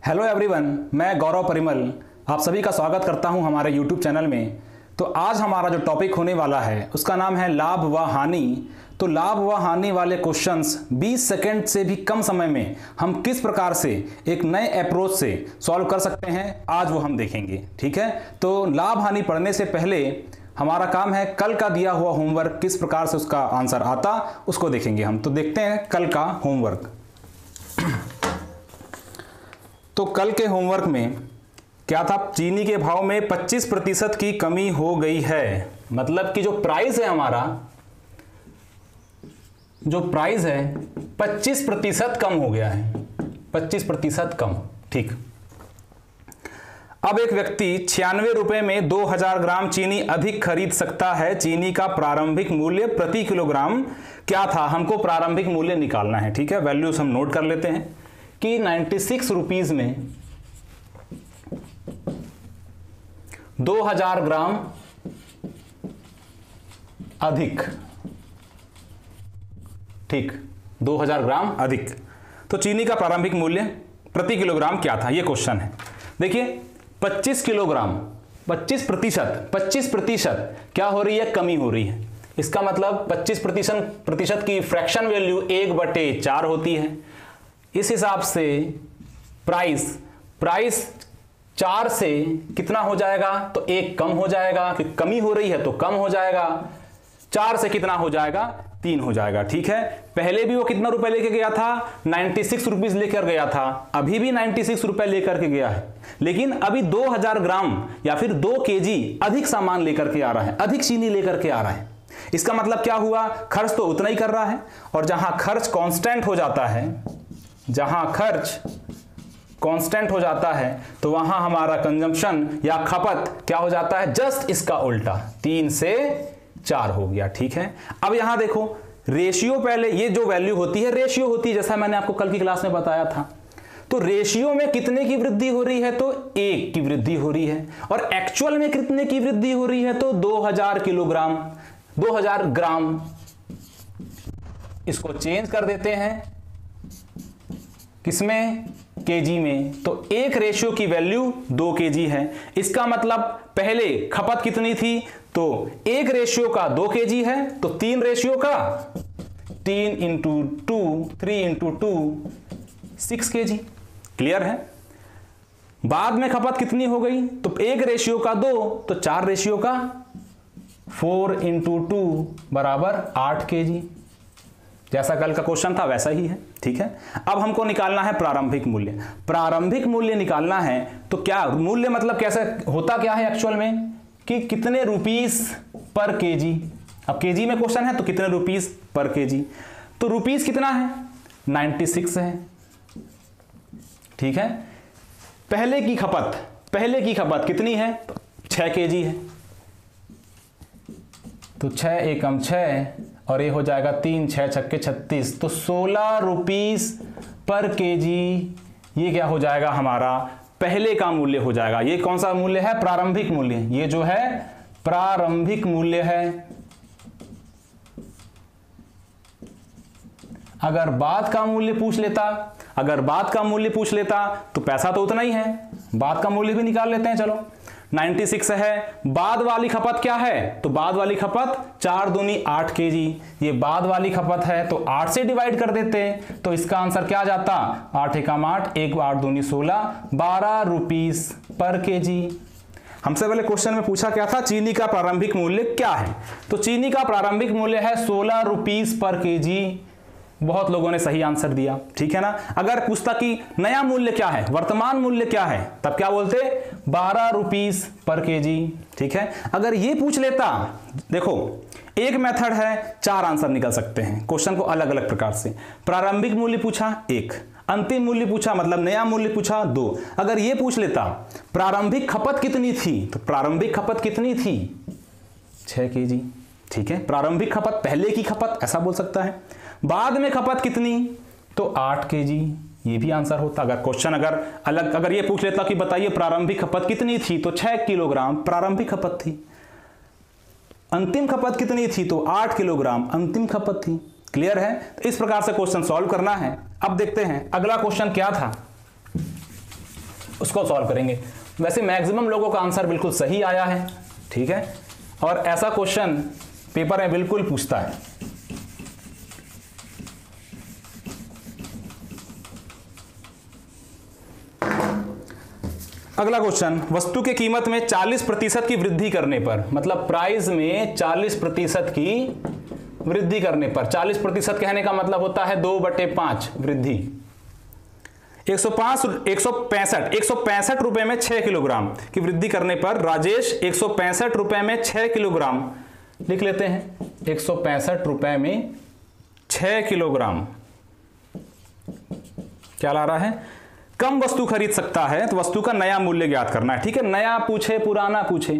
Hello everyone, मैं गौरव परिमल आप सभी का स्वागत करता हूं हमारे यूट्यूब चैनल में। तो आज हमारा जो टॉपिक होने वाला है उसका नाम है लाभ व हानि। तो लाभ व हानि वाले क्वेश्चंस 20 सेकंड से भी कम समय में हम किस प्रकार से एक नए अप्रोच से सॉल्व कर सकते हैं, आज वो हम देखेंगे। ठीक है, तो लाभ हानि पढ़ने से पहले हमारा काम है कल का दिया हुआ होमवर्क किस प्रकार से उसका आंसर आता उसको देखेंगे हम। तो देखते हैं कल का होमवर्क। तो कल के होमवर्क में क्या था, चीनी के भाव में 25% की कमी हो गई है। मतलब कि जो प्राइस है हमारा, जो प्राइस है 25% कम हो गया है, 25% कम। ठीक, अब एक व्यक्ति 96 रुपए में 2000 ग्राम चीनी अधिक खरीद सकता है। चीनी का प्रारंभिक मूल्य प्रति किलोग्राम क्या था, हमको प्रारंभिक मूल्य निकालना है। ठीक है, वैल्यूज हम नोट कर लेते हैं कि 96 रुपीज में 2000 ग्राम अधिक, ठीक 2000 ग्राम अधिक, तो चीनी का प्रारंभिक मूल्य प्रति किलोग्राम क्या था, यह क्वेश्चन है। देखिए 25 किलोग्राम 25% क्या हो रही है, कमी हो रही है। इसका मतलब 25% की फ्रैक्शन वैल्यू 1/4 होती है। इस हिसाब से प्राइस 4 से कितना हो जाएगा, तो 1 कम हो जाएगा, कि कमी हो रही है तो कम हो जाएगा। 4 से कितना हो जाएगा, 3 हो जाएगा। ठीक है, पहले भी वो कितना रुपए लेके गया था, 96 रुपीज लेकर गया था, अभी भी 96 रुपए लेकर के गया है, लेकिन अभी 2000 ग्राम या फिर 2 केजी अधिक सामान लेकर के आ रहा है, अधिक चीनी लेकर के आ रहा है। इसका मतलब क्या हुआ, खर्च तो उतना ही कर रहा है, और जहां खर्च कांस्टेंट हो जाता है, जहां खर्च कांस्टेंट हो जाता है तो वहां हमारा कंजम्पशन या खपत क्या हो जाता है, जस्ट इसका उल्टा, 3 से 4 हो गया। ठीक है, अब यहां देखो रेशियो, पहले ये जो वैल्यू होती है रेशियो होती है, जैसा मैंने आपको कल की क्लास में बताया था। तो रेशियो में कितने की वृद्धि हो रही है, तो 1 की वृद्धि हो रही है, और एक्चुअल में कितने की वृद्धि हो रही है, तो 2000 किलोग्राम 2000 ग्राम। इसको चेंज कर देते हैं किसमें, केजी में। तो 1 रेशियो की वैल्यू 2 केजी है। इसका मतलब पहले खपत कितनी थी, तो 1 रेशियो का 2 केजी है, तो 3 रेशियो का 3 इंटू 2 3 इंटू 2 6 केजी। क्लियर है। बाद में खपत कितनी हो गई, तो 1 रेशियो का 2, तो 4 रेशियो का 4 इंटू 2 बराबर 8 केजी। जैसा कल का क्वेश्चन था वैसा ही है। ठीक है, अब हमको निकालना है प्रारंभिक मूल्य। प्रारंभिक मूल्य निकालना है तो क्या मूल्य, मतलब कैसे होता क्या है एक्चुअल में, कि कितने रुपीस पर केजी। अब केजी में क्वेश्चन है तो कितने रुपीस पर केजी, तो रुपीस कितना है, 96 है। ठीक है, पहले की खपत कितनी है, तो 6 केजी है, तो 6 एकम 6, और ये हो जाएगा 3 6 छक्के 36, तो 16 रुपीस पर केजी। ये क्या हो जाएगा, हमारा पहले का मूल्य हो जाएगा। ये कौन सा मूल्य है, प्रारंभिक मूल्य। ये जो है प्रारंभिक मूल्य है। अगर बाद का मूल्य पूछ लेता तो पैसा तो उतना ही है, बाद का मूल्य भी निकाल लेते हैं। चलो 96 है, बाद वाली खपत क्या है, तो बाद वाली खपत 4 दूनी 8 केजी। ये बाद वाली खपत है तो 8 से डिवाइड कर देते हैं, तो इसका आंसर क्या जाता, 8 एकम 8, 1 8 दूनी 16, 12 रुपीस पर केजी। हमसे पहले क्वेश्चन में पूछा क्या था, चीनी का प्रारंभिक मूल्य क्या है, तो चीनी का प्रारंभिक मूल्य है 16 रुपीस पर केजी। बहुत लोगों ने सही आंसर दिया। ठीक है ना। अगर पूछता कि नया मूल्य क्या है, वर्तमान मूल्य क्या है, तब क्या बोलते, 12 रुपीस पर केजी। ठीक है, अगर ये पूछ लेता, देखो एक मेथड है, 4 आंसर निकल सकते हैं क्वेश्चन को अलग अलग प्रकार से। प्रारंभिक मूल्य पूछा 1, अंतिम मूल्य पूछा मतलब नया मूल्य पूछा 2। अगर ये पूछ लेता प्रारंभिक खपत कितनी थी, तो प्रारंभिक खपत कितनी थी, 6 केजी। ठीक है, प्रारंभिक खपत, पहले की खपत ऐसा बोल सकता है। बाद में खपत कितनी, तो 8 केजी। ये भी आंसर होता। अगर क्वेश्चन अगर ये पूछ लेता कि बताइए प्रारंभिक खपत कितनी थी, तो 6 किलोग्राम प्रारंभिक खपत थी। अंतिम खपत कितनी थी, तो 8 किलोग्राम अंतिम खपत थी। क्लियर है। तो इस प्रकार से क्वेश्चन सॉल्व करना है। अब देखते हैं अगला क्वेश्चन क्या था। इसको सॉल्व करेंगे। वैसे मैक्सिमम लोगों का आंसर बिल्कुल सही आया है, ठीक है, और ऐसा क्वेश्चन पेपर में बिल्कुल पूछता है। अगला क्वेश्चन, वस्तु की कीमत में 40% की वृद्धि करने पर, मतलब प्राइस में 40% की वृद्धि करने पर, 40% कहने का मतलब होता है 2/5 वृद्धि, 165 रुपए में 6 किलोग्राम की वृद्धि करने पर राजेश 165 रुपए में 6 किलोग्राम, लिख लेते हैं 165 रुपए में 6 किलोग्राम क्या ला रहा है, कम वस्तु खरीद सकता है, तो वस्तु का नया मूल्य ज्ञात करना है। ठीक है, नया पूछे पुराना पूछे,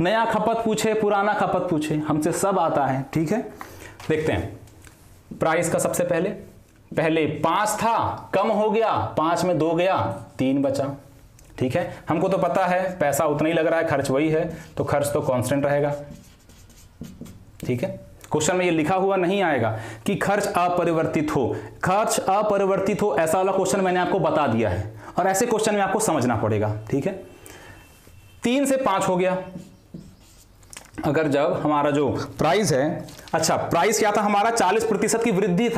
नया खपत पूछे पुराना खपत पूछे, हमसे सब आता है। ठीक है, देखते हैं प्राइस का। सबसे पहले 5 था, कम हो गया, 5 में 2 गया, 3 बचा। ठीक है, हमको तो पता है पैसा उतना ही लग रहा है, खर्च वही है, तो खर्च तो कांस्टेंट रहेगा। ठीक है, क्वेश्चन में ये लिखा हुआ नहीं आएगा कि खर्च अपरिवर्तित हो, खर्च अपरिवर्तित हो, ऐसा वाला क्वेश्चन मैंने आपको बता दिया है, और ऐसे क्वेश्चन में आपको समझना पड़ेगा। ठीक है, 3 से 5 हो गया। अगर जब हमारा जो प्राइस है, अच्छा प्राइस क्या था हमारा, 40% की वृद्धि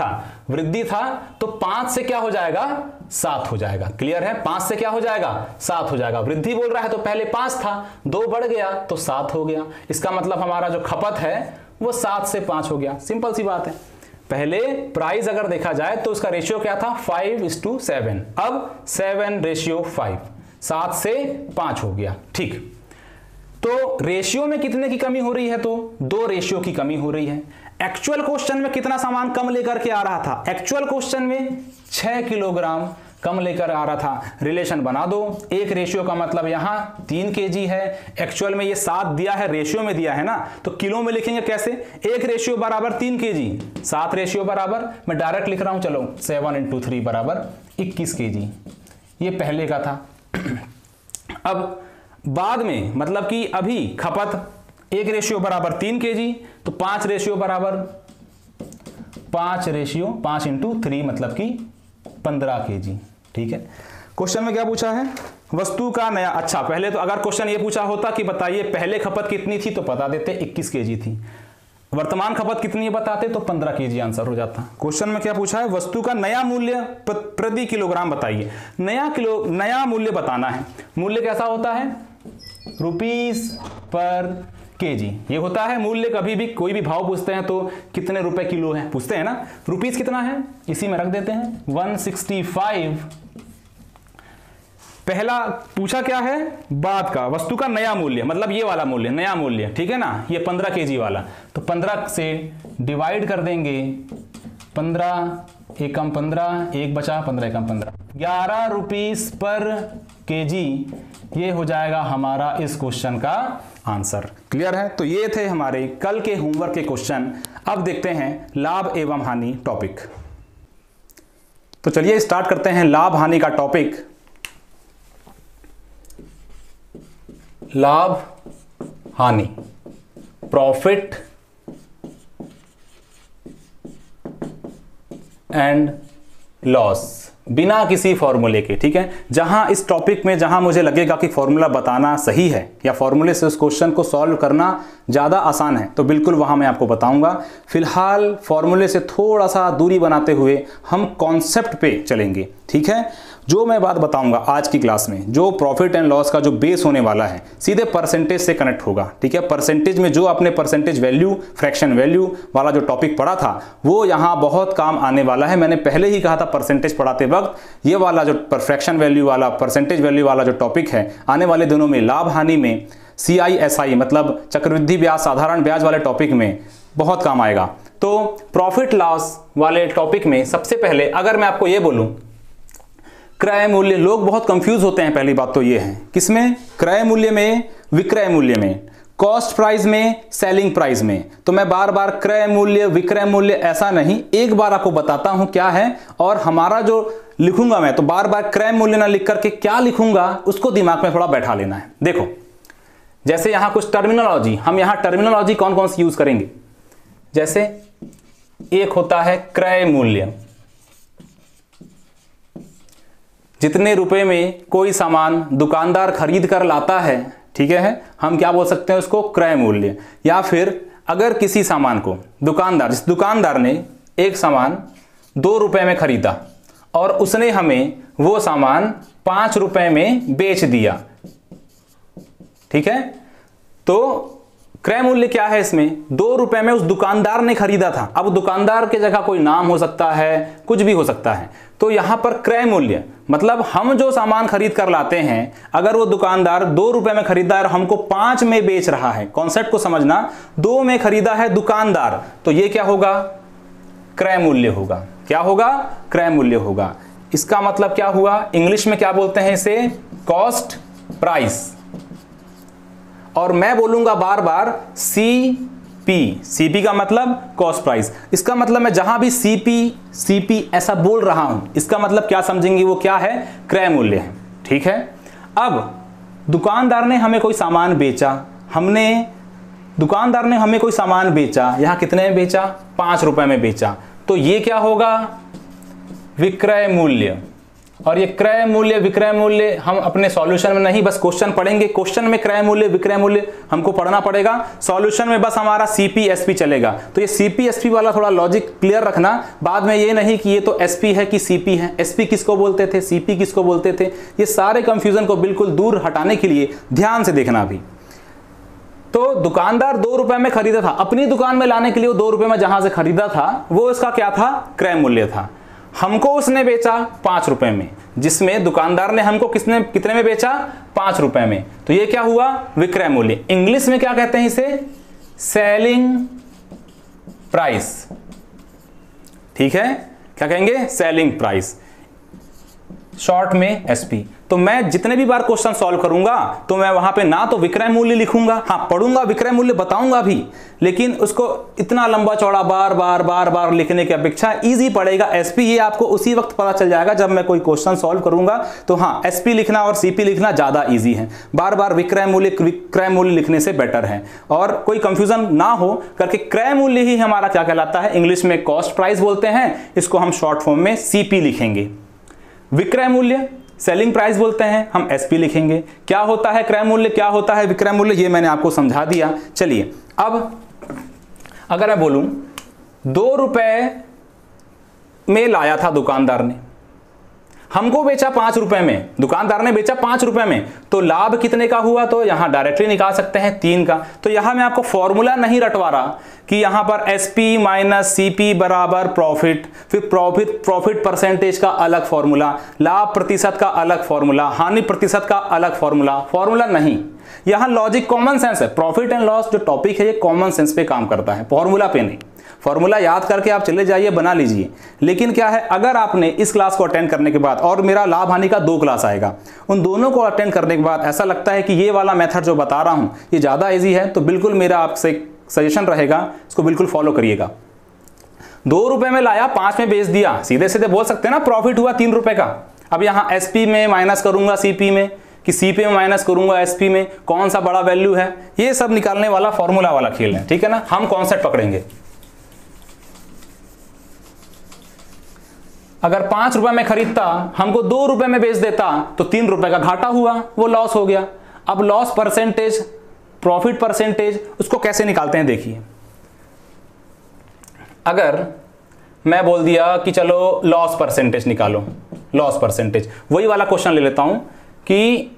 था, तो 5 से क्या हो जाएगा, 7 हो जाएगा। क्लियर है, 5 से क्या हो जाएगा, 7 हो जाएगा। वृद्धि बोल रहा है तो पहले 5 था, 2 बढ़ गया तो 7 हो गया। इसका मतलब हमारा जो खपत है वो 7 से 5 हो गया। सिंपल सी बात है। पहले प्राइस अगर देखा जाए तो उसका रेशियो क्या था, 5:7, अब 7:5, 7 से 5 हो गया। ठीक, तो रेशियो में कितने की कमी हो रही है, तो 2 रेशियो की कमी हो रही है। एक्चुअल क्वेश्चन में कितना सामान कम लेकर के आ रहा था, एक्चुअल क्वेश्चन में 6 किलोग्राम कम लेकर आ रहा था। रिलेशन बना दो, एक रेशियो का मतलब यहां 3 kg है, एक्चुअल में ये 7 दिया है, रेशियो में दिया है ना, तो किलो में लिखेंगे कैसे, 1 रेशियो बराबर 3 kg, 7 रेशियो बराबर, मैं डायरेक्ट लिख रहा हूं, चलो 7 × 3 बराबर 21 kg। ये पहले का था। अब बाद में, मतलब कि अभी खपत 1 रेशियो बराबर 3 kg, तो 5 रेशियो बराबर 5 × 3 मतलब कि 15 kg। ठीक है, क्वेश्चन में क्या पूछा है, वस्तु का नया, अच्छा पहले तो अगर क्वेश्चन ये पूछा होता कि बताइए पहले खपत कितनी थी, तो बता देते 21 kg थी, वर्तमान खपत कितनी है बताते तो 15 kg आंसर हो जाता। क्वेश्चन में क्या पूछा है, वस्तु का नया मूल्य प्रति किलोग्राम बताइए। नया मूल्य बताना है। मूल्य कैसा होता है, ₹/kg ये होता है मूल्य। कभी भी कोई भी भाव पूछते हैं तो कितने रुपए किलो है पूछते हैं ना, रुपीस कितना है इसी में रख देते हैं 165। पहला पूछा क्या है, बाद का, वस्तु का नया मूल्य, मतलब ये वाला मूल्य, नया मूल्य, ठीक है ना, ये 15 kg वाला, तो 15 से डिवाइड कर देंगे, 15 एकम 15, 1 बचा, 15 एकम 15, 11 ₹/kg ये हो जाएगा हमारा इस क्वेश्चन का आंसर। क्लियर है, तो ये थे हमारे कल के होमवर्क के क्वेश्चन। अब देखते हैं लाभ एवं हानि टॉपिक। तो चलिए स्टार्ट करते हैं लाभ हानि का टॉपिक। लाभ हानि, प्रॉफिट एंड लॉस, बिना किसी फॉर्मूले के। ठीक है, जहां इस टॉपिक में जहां मुझे लगेगा कि फॉर्मूला बताना सही है या फॉर्मूले से उस क्वेश्चन को सॉल्व करना ज़्यादा आसान है, तो बिल्कुल वहां मैं आपको बताऊंगा। फिलहाल फॉर्मूले से थोड़ा सा दूरी बनाते हुए हम कॉन्सेप्ट पे चलेंगे। ठीक है, जो मैं बात बताऊंगा आज की क्लास में, जो प्रॉफिट एंड लॉस का जो बेस होने वाला है, सीधे परसेंटेज से कनेक्ट होगा। ठीक है, परसेंटेज में जो आपने परसेंटेज वैल्यू, फ्रैक्शन वैल्यू वाला जो टॉपिक पढ़ा था, वो यहाँ बहुत काम आने वाला है। मैंने पहले ही कहा था परसेंटेज पढ़ाते वक्त, ये वाला जो फ्रैक्शन वैल्यू वाला, परसेंटेज वैल्यू वाला जो टॉपिक है, आने वाले दिनों में लाभ हानि में CISI मतलब चक्रवृद्धि ब्याज, साधारण ब्याज वाले टॉपिक में बहुत काम आएगा। तो प्रॉफिट लॉस वाले टॉपिक में सबसे पहले अगर मैं आपको ये बोलूं, क्रय मूल्य, लोग बहुत कंफ्यूज होते हैं। पहली बात तो ये है, किसमें, क्रय मूल्य में, विक्रय मूल्य में, कॉस्ट प्राइस में, सेलिंग प्राइस में। तो मैं बार बार क्रय मूल्य, विक्रय मूल्य ऐसा नहीं, एक बार आपको बताता हूं क्या है, और हमारा जो लिखूंगा मैं, तो बार बार क्रय मूल्य ना लिख करके क्या लिखूंगा उसको दिमाग में थोड़ा बैठा लेना है। देखो, जैसे यहां कुछ टर्मिनोलॉजी, हम यहां टर्मिनोलॉजी कौन कौन सी यूज करेंगे, जैसे एक होता है क्रय मूल्य, जितने रुपए में कोई सामान दुकानदार खरीद कर लाता है, ठीक है, हम क्या बोल सकते हैं उसको, क्रय मूल्य। या फिर अगर किसी सामान को जिस दुकानदार ने एक सामान 2 रुपए में खरीदा और उसने हमें वो सामान 5 रुपए में बेच दिया, ठीक है, तो क्रय मूल्य क्या है इसमें, 2 रुपए में उस दुकानदार ने खरीदा था। अब दुकानदार की जगह कोई नाम हो सकता है, कुछ भी हो सकता है, तो यहां पर क्रय मूल्य मतलब हम जो सामान खरीद कर लाते हैं, अगर वो दुकानदार 2 रुपए में खरीदा है और हमको 5 में बेच रहा है, कॉन्सेप्ट को समझना, 2 में खरीदा है दुकानदार, तो ये क्या होगा, क्रय मूल्य होगा। क्या होगा, क्रय मूल्य होगा। इसका मतलब क्या हुआ, इंग्लिश में क्या बोलते हैं इसे, कॉस्ट प्राइस। और मैं बोलूंगा बार बार सीपी का मतलब कॉस्ट प्राइस। इसका मतलब मैं जहां भी सीपी ऐसा बोल रहा हूं, इसका मतलब क्या समझेंगे, वो क्या है, क्रय मूल्य है, ठीक है। अब दुकानदार ने हमें कोई सामान बेचा, दुकानदार ने हमें कोई सामान बेचा, यहां कितने में बेचा, 5 रुपए में बेचा, तो ये क्या होगा, विक्रय मूल्य। और ये क्रय मूल्य विक्रय मूल्य हम अपने सॉल्यूशन में नहीं, बस क्वेश्चन पढ़ेंगे, क्वेश्चन में क्रय मूल्य विक्रय मूल्य हमको पढ़ना पड़ेगा, सॉल्यूशन में बस हमारा सीपी एसपी चलेगा। तो ये सीपी एसपी वाला थोड़ा लॉजिक क्लियर रखना, बाद में ये नहीं कि ये तो एसपी है कि सीपी है, एसपी किसको बोलते थे, सीपी किसको बोलते थे, ये सारे कंफ्यूजन को बिल्कुल दूर हटाने के लिए ध्यान से देखना भी। तो दुकानदार 2 रुपए में खरीदा था, अपनी दुकान में लाने के लिए वो 2 रुपए में जहां से खरीदा था वो इसका क्या था, क्रय मूल्य था। हमको उसने बेचा 5 रुपए में, जिसमें दुकानदार ने हमको कितने में बेचा, 5 रुपए में, तो ये क्या हुआ, विक्रय मूल्य। इंग्लिश में क्या कहते हैं इसे, सेलिंग प्राइस, ठीक है, क्या कहेंगे, सेलिंग प्राइस, शॉर्ट में एसपी। तो मैं जितने भी बार क्वेश्चन सॉल्व करूंगा तो मैं वहां पे ना तो विक्रय मूल्य लिखूंगा, हाँ पढ़ूंगा, विक्रय मूल्य बताऊंगा भी, लेकिन उसको इतना लंबा चौड़ा बार बार लिखने की अपेक्षा इजी पड़ेगा एसपी। ये आपको उसी वक्त पता चल जाएगा जब मैं कोई क्वेश्चन सॉल्व करूंगा, तो हाँ एसपी लिखना और सीपी लिखना ज्यादा इजी है, बार बार विक्रय मूल्य लिखने से बेटर है। और कोई कंफ्यूजन ना हो करके क्रय मूल्य ही हमारा क्या कहलाता है, इंग्लिश में कॉस्ट प्राइस बोलते हैं, इसको हम शॉर्ट फॉर्म में सीपी लिखेंगे। विक्रय मूल्य सेलिंग प्राइस बोलते हैं, हम एसपी लिखेंगे। क्या होता है क्रय मूल्य, क्या होता है विक्रय मूल्य, ये मैंने आपको समझा दिया। चलिए अब अगर मैं बोलूं 2 रुपए में लाया था दुकानदार ने, हमको बेचा 5 रुपए में, दुकानदार ने बेचा 5 रुपए में, तो लाभ कितने का हुआ, तो यहां डायरेक्टली निकाल सकते हैं 3 का। तो यहां मैं आपको फॉर्मूला नहीं रटवा रहा कि यहां पर एसपी माइनस सीपी बराबर प्रॉफिट, फिर प्रॉफिट परसेंटेज का अलग फॉर्मूला, लाभ प्रतिशत का अलग फॉर्मूला, हानि प्रतिशत का अलग फॉर्मूला नहीं। यहां लॉजिक कॉमन सेंस है, प्रॉफिट एंड लॉस जो टॉपिक है ये कॉमन सेंस पे काम करता है, फॉर्मूला पे नहीं। फॉर्मूला याद करके आप चले जाइए, बना लीजिए, लेकिन क्या है, अगर आपने इस क्लास को अटेंड करने के बाद, और मेरा लाभ हानि का 2 क्लास आएगा, उन दोनों को अटेंड करने के बाद ऐसा लगता है कि ये वाला मेथड जो बता रहा हूं ये ज्यादा इजी है, तो बिल्कुल मेरा आपसे सजेशन रहेगा, इसको बिल्कुल फॉलो करिएगा। 2 रुपए में लाया, 5 में बेच दिया, सीधे सीधे बोल सकते हैं ना प्रॉफिट हुआ 3 रुपए का। अब यहां एसपी में माइनस करूंगा सीपी में, कि सीपी में माइनस करूंगा एसपी में, कौन सा बड़ा वैल्यू है, ये सब निकालने वाला फॉर्मूला वाला खेल है, ठीक है ना। हम कॉन्सेप्ट पकड़ेंगे। अगर 5 रुपए में खरीदता, हमको 2 रुपए में बेच देता, तो 3 रुपए का घाटा हुआ, वो लॉस हो गया। अब लॉस परसेंटेज, प्रॉफिट परसेंटेज, उसको कैसे निकालते हैं देखिए। अगर मैं बोल दिया कि चलो लॉस परसेंटेज निकालो, लॉस परसेंटेज, वही वाला क्वेश्चन ले लेता हूं कि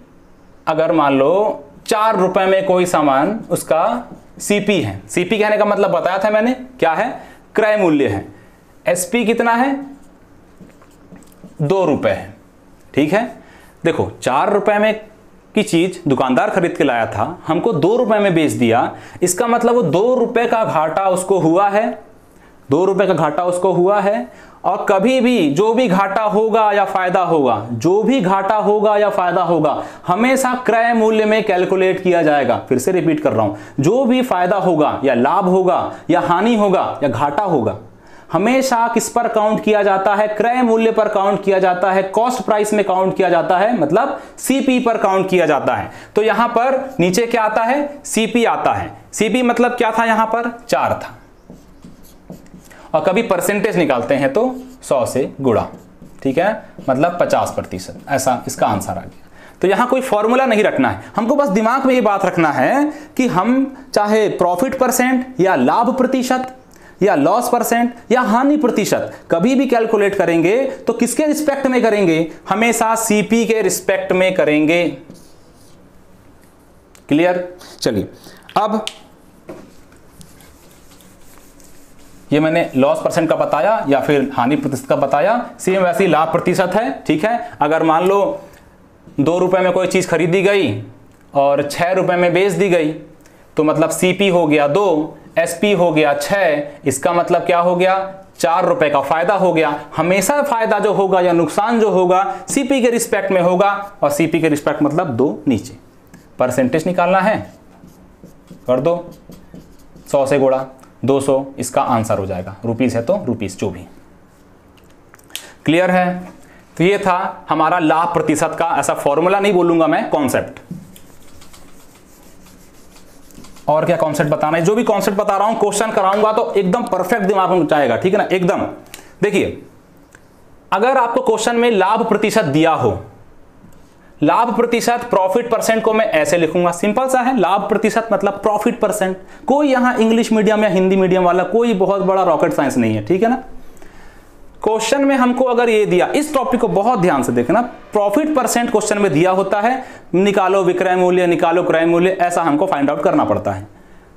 अगर मान लो 4 रुपए में कोई सामान उसका सीपी है, सीपी कहने का मतलब बताया था मैंने, क्या है, क्रय मूल्य है। एसपी कितना है, 2 रुपए है, ठीक है। देखो 4 रुपए में की चीज दुकानदार खरीद के लाया था, हमको 2 रुपए में बेच दिया, इसका मतलब वो 2 रुपए का घाटा उसको हुआ है, 2 रुपए का घाटा उसको हुआ है। और कभी भी जो भी घाटा होगा या फायदा होगा, जो भी घाटा होगा या फायदा होगा, हमेशा क्रय मूल्य में कैलकुलेट किया जाएगा। फिर से रिपीट कर रहा हूं, जो भी फायदा होगा या लाभ होगा या हानि होगा या घाटा होगा, हमेशा किस पर काउंट किया जाता है, क्रय मूल्य पर काउंट किया जाता है, कॉस्ट प्राइस में काउंट किया जाता है, मतलब सीपी पर काउंट किया जाता है। तो यहां पर नीचे क्या आता है, सीपी आता है। सीपी मतलब क्या था, यहां पर 4 था, और कभी परसेंटेज निकालते हैं तो 100 से गुणा, ठीक है, मतलब 50%, ऐसा इसका आंसर आ गया। तो यहां कोई फॉर्मूला नहीं रखना है हमको, बस दिमाग में ये बात रखना है कि हम चाहे प्रॉफिट परसेंट या लाभ प्रतिशत या लॉस परसेंट या हानि प्रतिशत कभी भी कैलकुलेट करेंगे तो किसके रिस्पेक्ट में करेंगे, हमेशा सीपी के रिस्पेक्ट में करेंगे। क्लियर? चलिए, अब ये मैंने लॉस परसेंट का बताया या फिर हानि प्रतिशत का बताया, सेम वैसे ही लाभ प्रतिशत है। ठीक है, अगर मान लो 2 रुपए में कोई चीज खरीदी गई और 6 रुपए में बेच दी गई तो मतलब सीपी हो गया 2, एसपी हो गया 6, इसका मतलब क्या हो गया, 4 रुपए का फायदा हो गया। हमेशा फायदा जो होगा या नुकसान जो होगा सीपी के रिस्पेक्ट में होगा, और सीपी के रिस्पेक्ट मतलब 2 नीचे। परसेंटेज निकालना है, कर दो, 100 से गुणा 200, इसका आंसर हो जाएगा। रुपीस है तो रुपीस, जो भी। क्लियर है? तो ये था हमारा लाभ प्रतिशत का, ऐसा फॉर्मूला नहीं बोलूंगा मैं, कॉन्सेप्ट। और क्या कॉन्सेप्ट बताना है, जो भी कॉन्सेप्ट बता रहा हूं क्वेश्चन कराऊंगा तो एकदम परफेक्ट दिमाग में जाएगा। ठीक है ना, एकदम। देखिए, अगर आपको क्वेश्चन में लाभ प्रतिशत दिया हो, लाभ प्रतिशत प्रॉफिट परसेंट को मैं ऐसे लिखूंगा, सिंपल सा है, लाभ प्रतिशत मतलब प्रॉफिट परसेंट। कोई यहां इंग्लिश मीडियम या हिंदी मीडियम वाला कोई बहुत बड़ा रॉकेट साइंस नहीं है। ठीक है ना, क्वेश्चन में हमको अगर ये दिया, इस टॉपिक को बहुत ध्यान से देखना, प्रॉफिट परसेंट क्वेश्चन में दिया होता है, निकालो विक्रय मूल्य, निकालो क्रय मूल्य, ऐसा हमको फाइंड आउट करना पड़ता है।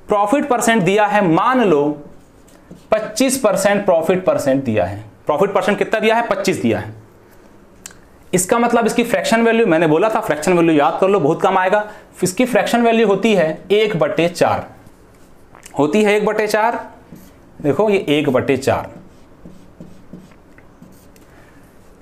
प्रॉफिट परसेंट दिया है, मान लो 25% प्रॉफिट परसेंट दिया है। प्रॉफिट परसेंट कितना दिया है, 25 दिया है। इसका मतलब इसकी फ्रैक्शन वैल्यू, मैंने बोला था फ्रैक्शन वैल्यू याद कर लो, बहुत कम आएगा। इसकी फ्रैक्शन वैल्यू होती है 1/4, होती है 1/4। देखो ये 1/4।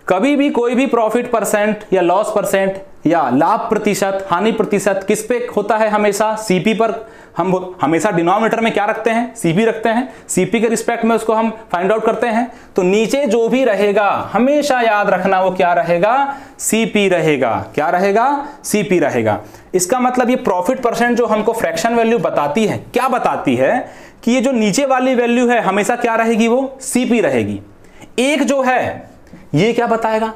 कभी भी कोई भी प्रॉफिट परसेंट या लॉस परसेंट या लाभ प्रतिशत, हानि प्रतिशत किस पे होता है, हमेशा सीपी पर। हम हमेशा डिनोमिनेटर में क्या रखते हैं, सीपी रखते हैं, सीपी के रिस्पेक्ट में उसको हम फाइंड आउट करते हैं। तो नीचे जो भी रहेगा हमेशा याद रखना वो क्या रहेगा, सीपी रहेगा। क्या रहेगा, सीपी रहेगा। इसका मतलब ये प्रॉफिट परसेंट जो हमको फ्रैक्शन वैल्यू बताती है, क्या बताती है कि ये जो नीचे वाली वैल्यू है हमेशा क्या रहेगी, वो सीपी रहेगी। एक जो है ये क्या बताएगा,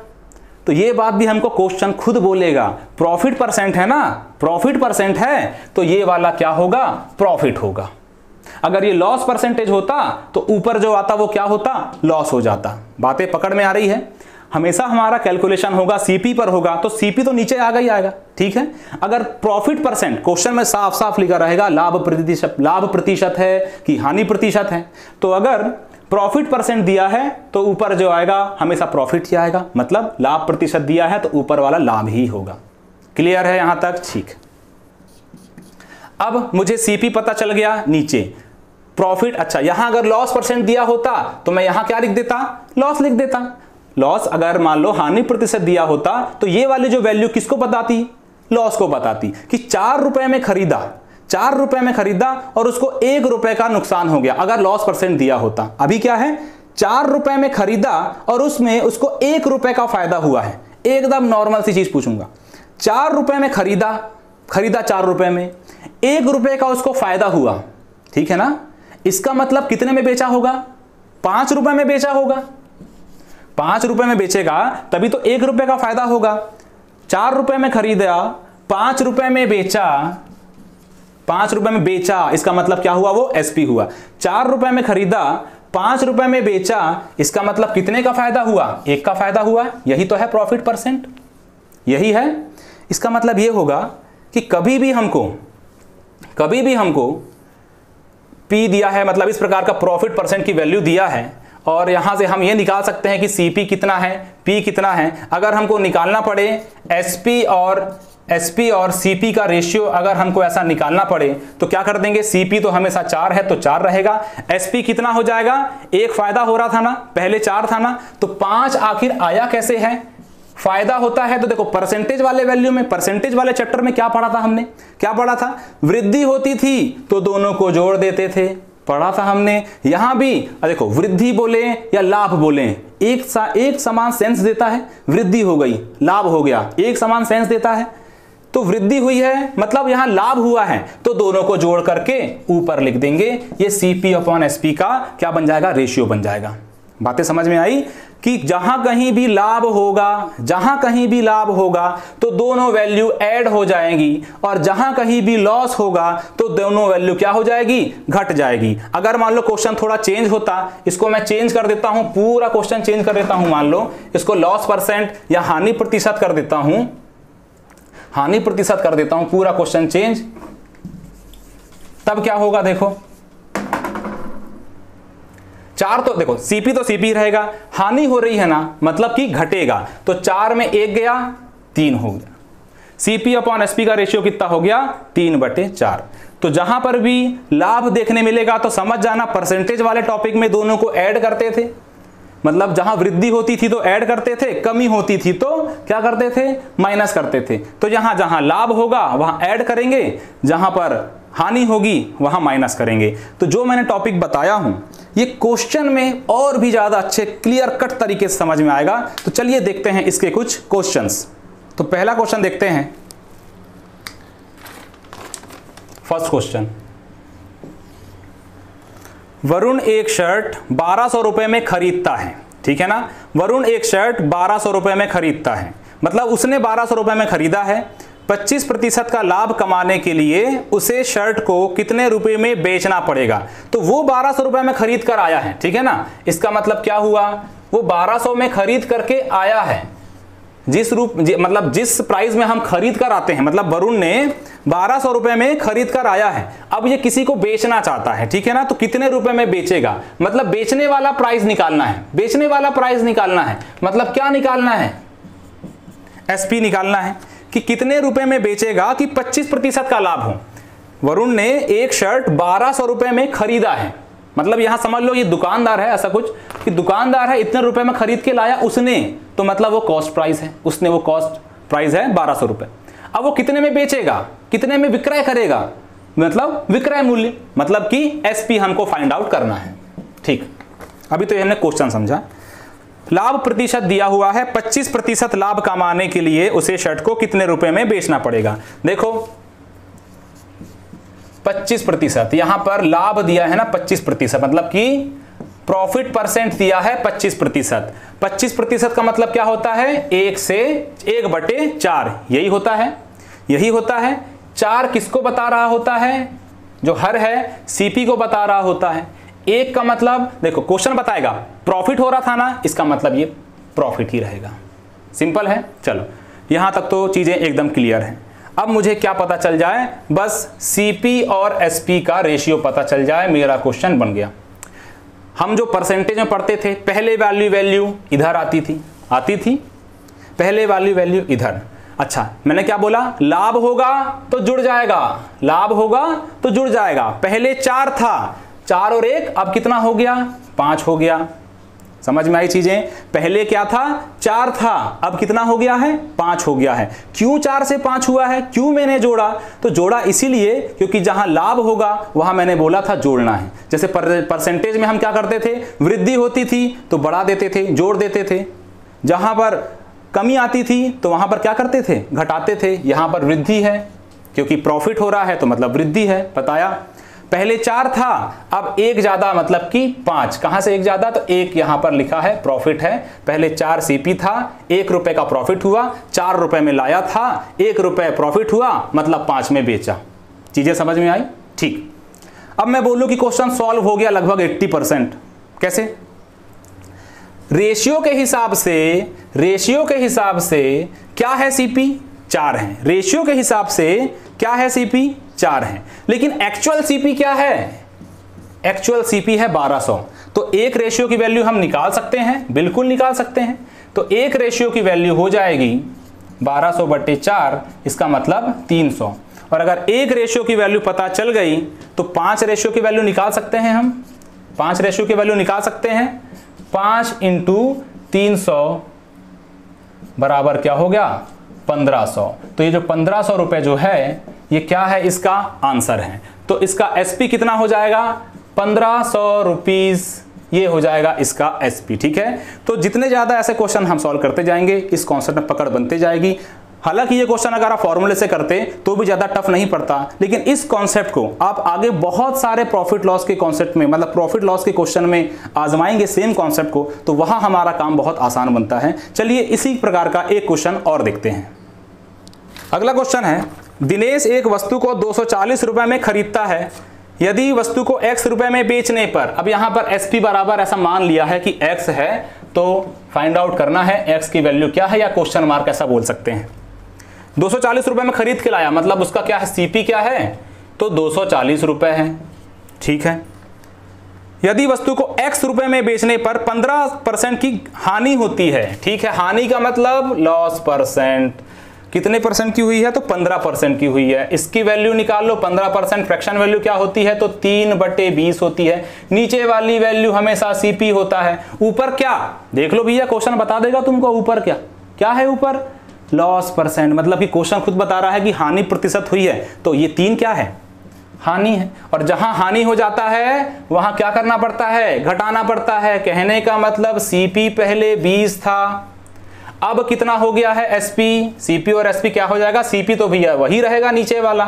तो ये बात भी हमको क्वेश्चन खुद बोलेगा। प्रॉफिट परसेंट है ना, प्रॉफिट परसेंट है तो ये वाला क्या होगा, प्रॉफिट होगा। अगर ये लॉस परसेंटेज होता तो ऊपर जो आता वो क्या होता, लॉस हो जाता। बातें पकड़ में आ रही है? हमेशा हमारा कैलकुलेशन होगा सीपी पर होगा, तो सीपी तो नीचे आगा ही आएगा। ठीक है, अगर प्रॉफिट परसेंट क्वेश्चन में साफ साफ लिखा रहेगा लाभ प्रतिशत है कि हानि प्रतिशत है, तो अगर प्रॉफिट परसेंट दिया है तो ऊपर जो आएगा हमेशा प्रॉफिट ही आएगा, मतलब लाभ प्रतिशत दिया है तो ऊपर वाला लाभ ही होगा। क्लियर है यहां तक? ठीक। अब मुझे सीपी पता चल गया, नीचे प्रॉफिट। अच्छा, यहां अगर लॉस परसेंट दिया होता तो मैं यहां क्या लिख देता, लॉस लिख देता। लॉस, अगर मान लो हानि प्रतिशत दिया होता तो ये वाली जो वैल्यू किसको बताती, लॉस को बताती, कि 4 रुपए में खरीदा, 4 रुपए में खरीदा और उसको 1 रुपए का नुकसान हो गया, अगर लॉस परसेंट दिया होता। अभी क्या है, 4 रुपए में खरीदा और उसमें उसको 1 रुपए का फायदा हुआ है। एकदम नॉर्मल सी चीज पूछूंगा, 4 रुपए में खरीदा 4 रुपए में, 1 रुपए का उसको फायदा हुआ। ठीक है ना, इसका मतलब कितने में बेचा होगा, 5 रुपए में बेचा होगा। 5 रुपए में बेचेगा तभी तो 1 रुपए का फायदा होगा। 4 रुपए में खरीदा, 5 रुपए में बेचा, 5 रुपए में बेचा, इसका मतलब क्या हुआ, वो एसपी हुआ। 4 रुपए में खरीदा, 5 रुपए में बेचा, इसका मतलब कितने का फायदा हुआ, 1 का फायदा हुआ। यही तो है प्रॉफिट परसेंट, यही है। इसका मतलब ये होगा कि कभी भी हमको पी दिया है, मतलब इस प्रकार का प्रॉफिट परसेंट की वैल्यू दिया है, और यहां से हम ये निकाल सकते हैं कि सीपी कितना है, पी कितना है। अगर हमको निकालना पड़े एसपी और सीपी का रेशियो, अगर हमको ऐसा निकालना पड़े तो क्या कर देंगे, सीपी तो हमेशा 4 है तो 4 रहेगा, एसपी कितना हो जाएगा, 1 फायदा हो रहा था ना, पहले 4 था ना, तो 5 आखिर आया कैसे है, फायदा होता है। तो देखो परसेंटेज वाले वैल्यू में, परसेंटेज वाले चैप्टर में क्या पढ़ा था हमने, क्या पढ़ा था, वृद्धि होती थी तो दोनों को जोड़ देते थे, पढ़ा था हमने। यहां भी देखो वृद्धि बोले या लाभ बोले, एक समान सेंस देता है। वृद्धि हो गई, लाभ हो गया, एक समान सेंस देता है। तो वृद्धि हुई है मतलब यहां लाभ हुआ है, तो दोनों को जोड़ करके ऊपर लिख देंगे। ये CP/SP का क्या बन जाएगा, रेशियो बन जाएगा। बातें समझ में आई कि जहां कहीं भी लाभ होगा तो दोनों वैल्यू ऐड हो जाएंगी, और जहां कहीं भी लॉस होगा तो दोनों वैल्यू क्या हो जाएगी, घट जाएगी। अगर मान लो क्वेश्चन थोड़ा चेंज होता, इसको मैं चेंज कर देता हूं, पूरा क्वेश्चन चेंज कर देता हूं, मान लो इसको लॉस परसेंट या हानि प्रतिशत कर देता हूं, पूरा क्वेश्चन चेंज, तब क्या होगा देखो, 4 तो देखो सीपी तो सीपी रहेगा, हानि हो रही है ना, मतलब कि घटेगा, तो 4 में 1 गया, 3 हो गया। सीपी अपॉन एसपी का रेशियो कितना हो गया, 3/4। तो जहां पर भी लाभ देखने मिलेगा तो समझ जाना परसेंटेज वाले टॉपिक में दोनों को ऐड करते थे, मतलब जहां वृद्धि होती थी तो ऐड करते थे, कमी होती थी तो क्या करते थे, माइनस करते थे। तो जहां जहां लाभ होगा वहां ऐड करेंगे, जहां पर हानि होगी वहां माइनस करेंगे। तो जो मैंने टॉपिक बताया हूं ये क्वेश्चन में और भी ज्यादा अच्छे क्लियर कट तरीके से समझ में आएगा। तो चलिए देखते हैं इसके कुछ क्वेश्चंस। तो पहला क्वेश्चन देखते हैं, फर्स्ट क्वेश्चन, वरुण एक शर्ट 1200 रुपए में खरीदता है, ठीक है ना, वरुण एक शर्ट 1200 रुपए में खरीदता है, मतलब उसने 1200 रुपए में खरीदा है। 25% का लाभ कमाने के लिए उसे शर्ट को कितने रुपए में बेचना पड़ेगा। तो वो 1200 रुपए में खरीद कर आया है, ठीक है ना, इसका मतलब क्या हुआ, वो 1200 में खरीद करके आया है, मतलब जिस प्राइस में हम खरीद कर आते हैं, मतलब वरुण ने 1200 रुपए में खरीद कर आया है, अब ये किसी को बेचना चाहता है, ठीक है ना, तो कितने रुपए में बेचेगा, मतलब बेचने वाला प्राइस निकालना है, मतलब क्या निकालना है, एसपी निकालना है कि कितने रुपए में बेचेगा कि 25% का लाभ हो। वरुण ने एक शर्ट 1200 रुपए में खरीदा है, मतलब यहां समझ लो ये दुकानदार है, ऐसा कुछ कि दुकानदार है, इतने रुपए में खरीद के लाया उसने, तो मतलब वो कॉस्ट प्राइस है, उसने वो कॉस्ट प्राइस है 1200 रुपए। अब वो कितने में बेचेगा, कितने में विक्रय करेगा, मतलब विक्रय मूल्य, मतलब कि एसपी हमको फाइंड आउट करना है। ठीक, अभी तो हमने क्वेश्चन समझा। लाभ प्रतिशत दिया हुआ है, 25% लाभ कमाने के लिए उसे शर्ट को कितने रुपए में बेचना पड़ेगा। देखो 25%, यहां पर लाभ दिया है ना 25%, मतलब कि प्रॉफिट परसेंट दिया है 25%। 25% का मतलब क्या होता है, 1 से 1/4, यही होता है। 4 किसको बता रहा होता है, जो हर है सीपी को बता रहा होता है। 1 का मतलब देखो क्वेश्चन बताएगा प्रॉफिट हो रहा था ना, इसका मतलब ये प्रॉफिट ही रहेगा, सिंपल है। चलो यहां तक तो चीजें एकदम क्लियर हैं। अब मुझे क्या पता चल जाए, बस सीपी और एसपी का रेशियो पता चल जाए, मेरा क्वेश्चन बन गया। हम जो परसेंटेज में पढ़ते थे, पहले वैल्यू इधर आती थी, पहले वैल्यू इधर। अच्छा मैंने क्या बोला, लाभ होगा तो जुड़ जाएगा, पहले 4 था, 4 और 1 अब कितना हो गया, 5 हो गया। समझ में आई चीजें, पहले क्या था, 4 था, अब कितना हो गया है, 5 हो गया है। क्यों 4 से 5 हुआ है, क्यों मैंने जोड़ा, तो जोड़ा इसीलिए क्योंकि जहां लाभ होगा वहां मैंने बोला था जोड़ना है। जैसे परसेंटेज में हम क्या करते थे, वृद्धि होती थी तो बढ़ा देते थे, जोड़ देते थे, जहां पर कमी आती थी तो वहां पर क्या करते थे, घटाते थे। यहां पर वृद्धि है क्योंकि प्रॉफिट हो रहा है तो मतलब वृद्धि है, बताया। पहले 4 था, अब 1 ज्यादा मतलब कि 5, कहां से 1 ज्यादा, तो 1 यहां पर लिखा है, प्रॉफिट है। पहले 4 सीपी था, 1 रुपए का प्रॉफिट हुआ, 4 रुपए में लाया था, 1 रुपए प्रॉफिट हुआ, मतलब 5 में बेचा। चीजें समझ में आई, ठीक। अब मैं बोलूं कि क्वेश्चन सॉल्व हो गया लगभग 80%। कैसे, रेशियो के हिसाब से क्या है सीपी, 4 है, रेशियो के हिसाब से क्या है सीपी, 4 है, लेकिन एक्चुअल सीपी क्या है, एक्चुअल सीपी है 1200। तो एक रेशियो की वैल्यू हम निकाल सकते हैं, बिल्कुल निकाल सकते हैं। तो एक रेशियो की वैल्यू हो जाएगी 1200/4, इसका मतलब 300। और अगर एक रेशियो की वैल्यू पता चल गई तो 5 रेशियो की वैल्यू निकाल सकते हैं हम, 5 रेशियो की वैल्यू निकाल सकते हैं। 5 × 300 बराबर क्या हो गया, 1500। तो ये जो 1500 रुपए जो है ये क्या है, इसका आंसर है। तो इसका एसपी कितना हो जाएगा, 1500 रुपीज, ये हो जाएगा इसका एसपी। ठीक है, तो जितने ज्यादा ऐसे क्वेश्चन हम सॉल्व करते जाएंगे इस कॉन्सेप्ट में पकड़ बनते जाएगी। हालांकि ये क्वेश्चन अगर आप फॉर्मूले से करते तो भी ज़्यादा टफ नहीं पड़ता, लेकिन इस कॉन्सेप्ट को आप आगे बहुत सारे प्रॉफिट लॉस के कॉन्सेप्ट में, मतलब प्रॉफिट लॉस के क्वेश्चन में आजमाएंगे सेम कॉन्सेप्ट को, तो वहां हमारा काम बहुत आसान बनता है। चलिए इसी प्रकार का एक क्वेश्चन और देखते हैं। अगला क्वेश्चन है, दिनेश एक वस्तु को 240 रुपए में खरीदता है। यदि वस्तु को x रुपए में बेचने पर, अब यहां पर SP बराबर ऐसा मान लिया है कि x है, तो फाइंड आउट करना है x की वैल्यू क्या है, या क्वेश्चन मार्क ऐसा बोल सकते हैं। 240 रुपए में खरीद के लाया, मतलब उसका क्या है, CP क्या है, तो 240 रुपए है। ठीक है। यदि वस्तु को x रुपए में बेचने पर 15% की हानि होती है। ठीक है, हानि का मतलब लॉस परसेंट। कितने परसेंट की हुई है, तो 15% की हुई है। इसकी वैल्यू निकाल लो, 15% फ्रैक्शन वैल्यू क्या होती है, तो 3/20 होती है। नीचे वाली वैल्यू हमेशा CP होता है। ऊपर क्या देख लो भैया, क्वेश्चन बता देगा तुमको। ऊपर क्या क्या है, ऊपर लॉस परसेंट, मतलब कि क्वेश्चन खुद बता रहा है कि हानि प्रतिशत हुई है, तो ये 3 क्या है, हानि है। और जहां हानि हो जाता है वहां क्या करना पड़ता है, घटाना पड़ता है। कहने का मतलब CP पहले 20 था, अब कितना हो गया है, SP। CP और SP क्या हो जाएगा, CP तो भैया वही रहेगा नीचे वाला,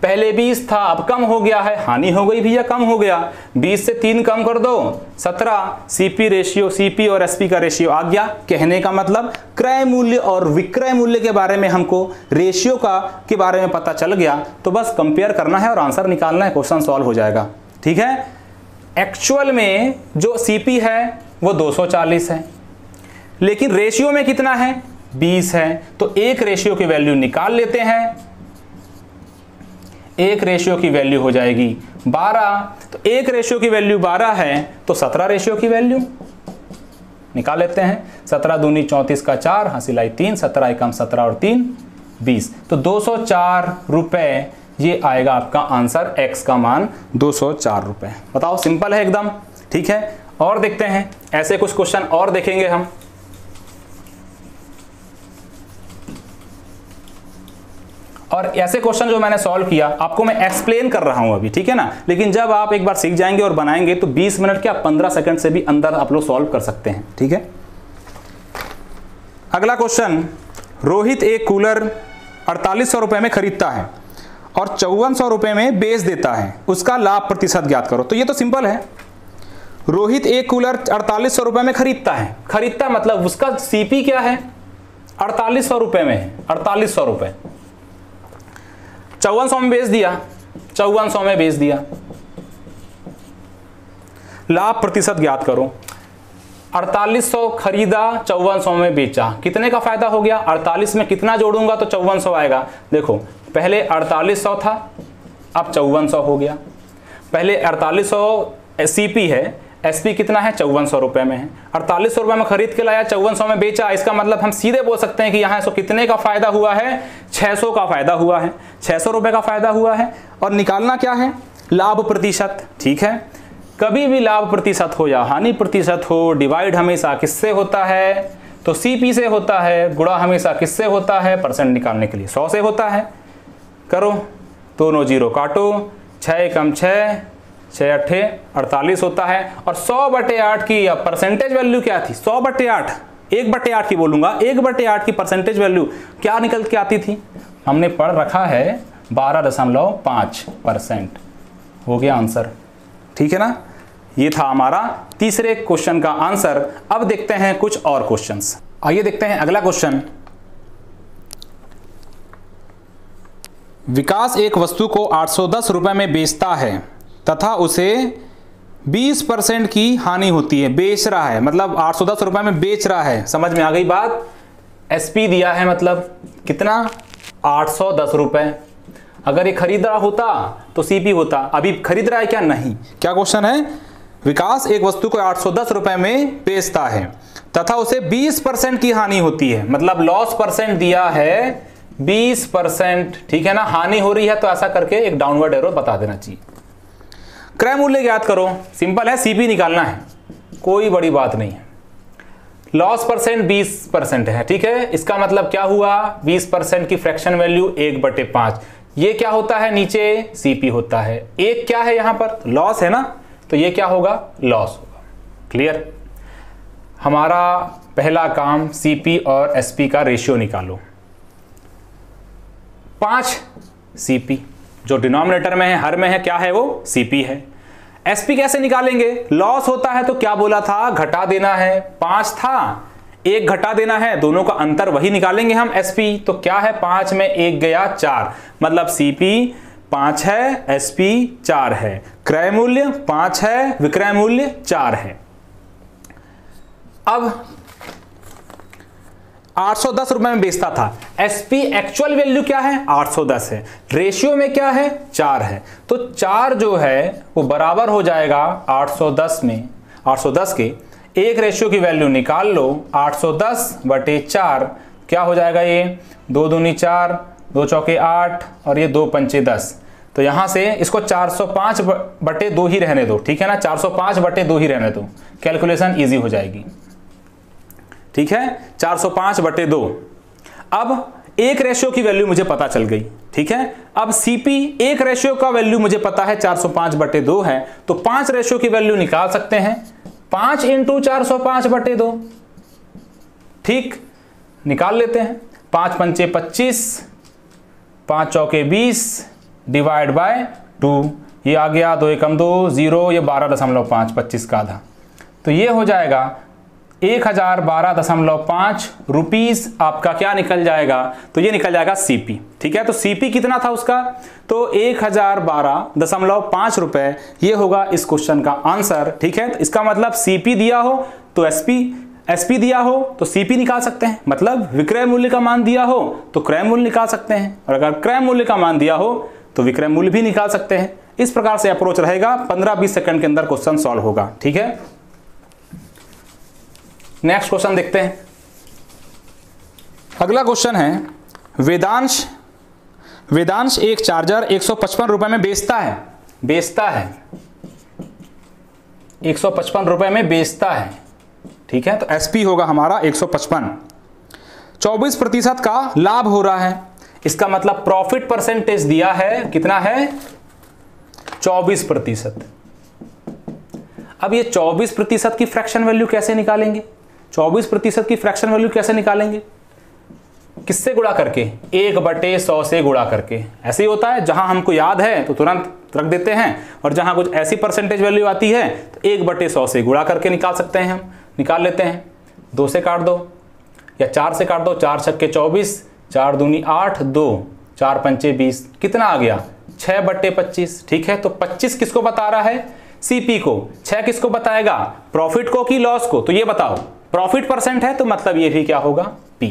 पहले 20 था अब कम हो गया है, हानि हो गई भैया, कम हो गया। 20 से 3 कम कर दो 17, CP रेशियो, CP और SP का रेशियो आ गया। कहने का मतलब क्रय मूल्य और विक्रय मूल्य के बारे में हमको रेशियो के बारे में पता चल गया, तो बस कंपेयर करना है और आंसर निकालना है, क्वेश्चन सॉल्व हो जाएगा। ठीक है। एक्चुअल में जो CP है वो 240 है, लेकिन रेशियो में कितना है, 20 है, तो एक रेशियो की वैल्यू निकाल लेते हैं। एक रेशियो की वैल्यू हो जाएगी 12, तो एक रेशियो की वैल्यू 12 है, तो 17 रेशियो की वैल्यू निकाल लेते हैं। 17 दूनी 34 का 4, हासिलाई 3, 17 एकम 17 और 3 20, तो 204 रुपए ये आएगा आपका आंसर। x का मान 204 रुपए। बताओ, सिंपल है एकदम। ठीक है, और देखते हैं, ऐसे कुछ क्वेश्चन और देखेंगे हम। और ऐसे क्वेश्चन जो मैंने सॉल्व किया आपको मैं एक्सप्लेन कर रहा हूं अभी, ठीक है ना, लेकिन जब आप एक बार सीख जाएंगे और बनाएंगे तो 20 मिनट क्या 15 सेकंड से भी अंदर आप लोग सॉल्व कर सकते हैं। ठीक है। अगला क्वेश्चन, रोहित एक कूलर 4800 रुपए में खरीदता है और 5400 रुपए में बेच देता है, उसका लाभ प्रतिशत ज्ञात करो। तो ये तो सिंपल है। रोहित एक कूलर 4800 रुपए में खरीदता है, खरीदता मतलब उसका CP क्या है, 4800 रुपए में है, 4800 रुपए। 5400 में बेच दिया, 5400 में बेच दिया, लाभ प्रतिशत ज्ञात करो। 4800 खरीदा, 5400 में बेचा, कितने का फायदा हो गया, 48 में कितना जोड़ूंगा तो 5400 आएगा। देखो, पहले 4800 था, अब 5400 हो गया। पहले 4800 CP है, SP कितना है, 5400 रुपए में है। 4800 रुपए में खरीद के लाया, 5400 में बेचा, इसका मतलब हम सीधे बोल सकते हैं कि यहाँ सो कितने का फायदा हुआ है, 600 का फायदा हुआ है, 600 रुपए का फायदा हुआ है। और निकालना क्या है, लाभ प्रतिशत। ठीक है, कभी भी लाभ प्रतिशत हो या हानि प्रतिशत हो, डिवाइड हमेशा किससे होता है, तो CP से होता है। गुणा हमेशा किससे होता है, परसेंट निकालने के लिए 100 से होता है। करो, दोनों जीरो काटो, 6 एकम 6, 6 अट्ठे 48 होता है। और 100/8 की परसेंटेज वैल्यू क्या थी, 100/8, 1/8 की बोलूंगा, 1/8 की परसेंटेज वैल्यू क्या निकल के आती थी, हमने पढ़ रखा है 12.5%। हो गया आंसर। ठीक है ना, ये था हमारा तीसरे क्वेश्चन का आंसर। अब देखते हैं कुछ और क्वेश्चंस। आइए देखते हैं अगला क्वेश्चन। विकास एक वस्तु को 810 रुपए में बेचता है तथा उसे 20% की हानि होती है। बेच रहा है मतलब 810 रुपए में बेच रहा है, समझ में आ गई बात। SP दिया है मतलब कितना, 810 रुपए। अगर ये खरीद रहा होता तो CP होता, अभी खरीद रहा है क्या, नहीं। क्या क्वेश्चन है, विकास एक वस्तु को 810 रुपए में बेचता है तथा उसे 20% की हानि होती है, मतलब लॉस परसेंट दिया है 20%। ठीक है ना, हानि हो रही है तो ऐसा करके एक डाउनवर्ड एरो बता देना चाहिए। क्रय मूल्य ज्ञात करो, सिंपल है, CP निकालना है, कोई बड़ी बात नहीं है। लॉस परसेंट 20% है, ठीक है, इसका मतलब क्या हुआ, 20% की फ्रैक्शन वैल्यू 1/5। ये क्या होता है, नीचे CP होता है, एक क्या है यहां पर, लॉस है ना, तो ये क्या होगा, लॉस होगा। क्लियर। हमारा पहला काम CP और SP का रेशियो निकालो। 5 CP, जो डिनोमिनेटर में है, हर में है, क्या है वो CP है। SP कैसे निकालेंगे? लॉस होता है तो क्या बोला था, घटा देना है, 5 था 1 घटा देना है, दोनों का अंतर वही निकालेंगे हम SP। तो क्या है, 5 में 1 गया 4, मतलब CP 5 है, SP 4 है, क्रय मूल्य 5 है, विक्रय मूल्य 4 है। अब 810 रुपए में बेचता था, SP एक्चुअल वैल्यू क्या है, 810 है, रेशियो में क्या है, 4 है, तो 4 जो है वो बराबर हो जाएगा 810 में, 810 के एक रेशियो की वैल्यू निकाल लो, 810/4 क्या हो जाएगा, ये 2 दूनी 4, 2 चौके 8 और ये 2 पंचे 10। तो यहां से इसको 405/2 ही रहने दो, ठीक है ना, 405/2 ही रहने दो, कैलकुलेशन इजी हो जाएगी, ठीक है, 405/2। अब एक रेशियो की वैल्यू मुझे पता चल गई, ठीक है। अब CP एक रेशियो का वैल्यू मुझे पता है 405/2 है, तो 5 रेशियो की वैल्यू निकाल सकते हैं, 5 × 405/2, ठीक, निकाल लेते हैं। 5 पंचे 25, 5 चौके 20 डिवाइड बाय 2, ये आ गया 2 एकम 2 0, ये 12.5, 25 का आधा, तो ये हो जाएगा 1012.5 रुपीस आपका क्या निकल जाएगा, तो ये निकल जाएगा CP, ठीक है। तो CP कितना था उसका, तो 1012.5 रुपए, ये होगा इस क्वेश्चन का आंसर, ठीक है। तो इसका मतलब CP दिया हो तो SP दिया हो तो CP निकाल सकते हैं, मतलब विक्रय मूल्य का मान दिया हो तो क्रय मूल्य निकाल सकते हैं, और अगर क्रय मूल्य का मान दिया हो तो विक्रय मूल्य भी निकाल सकते हैं। इस प्रकार से अप्रोच रहेगा, 15-20 सेकंड के अंदर क्वेश्चन सॉल्व होगा, ठीक है। नेक्स्ट क्वेश्चन देखते हैं। अगला क्वेश्चन है, वेदांश एक चार्जर 155 रुपए में बेचता है 155 रुपए में बेचता है, ठीक है। तो SP होगा हमारा 155, 24% का लाभ हो रहा है, इसका मतलब प्रॉफिट परसेंटेज दिया है, कितना है, 24%। अब ये 24% की फ्रैक्शन वैल्यू कैसे निकालेंगे, 24% की फ्रैक्शन वैल्यू कैसे निकालेंगे, किससे गुणा करके, 1/100 से गुणा करके। ऐसे ही होता है, जहां हमको याद है तो तुरंत रख देते हैं, और जहां कुछ ऐसी परसेंटेज वैल्यू आती है तो 1/100 से गुणा करके निकाल सकते हैं, हम निकाल लेते हैं। 2 से काट दो या 4 से काट दो, 4 छक्के 24, 4 दूनी 8, 2 4 पंचे 20, कितना आ गया, 6/25, ठीक है। तो 25 किसको बता रहा है, CP को, 6 किसको बताएगा, प्रॉफिट को कि लॉस को, तो ये बताओ, प्रॉफिट परसेंट है तो मतलब ये भी क्या होगा, P।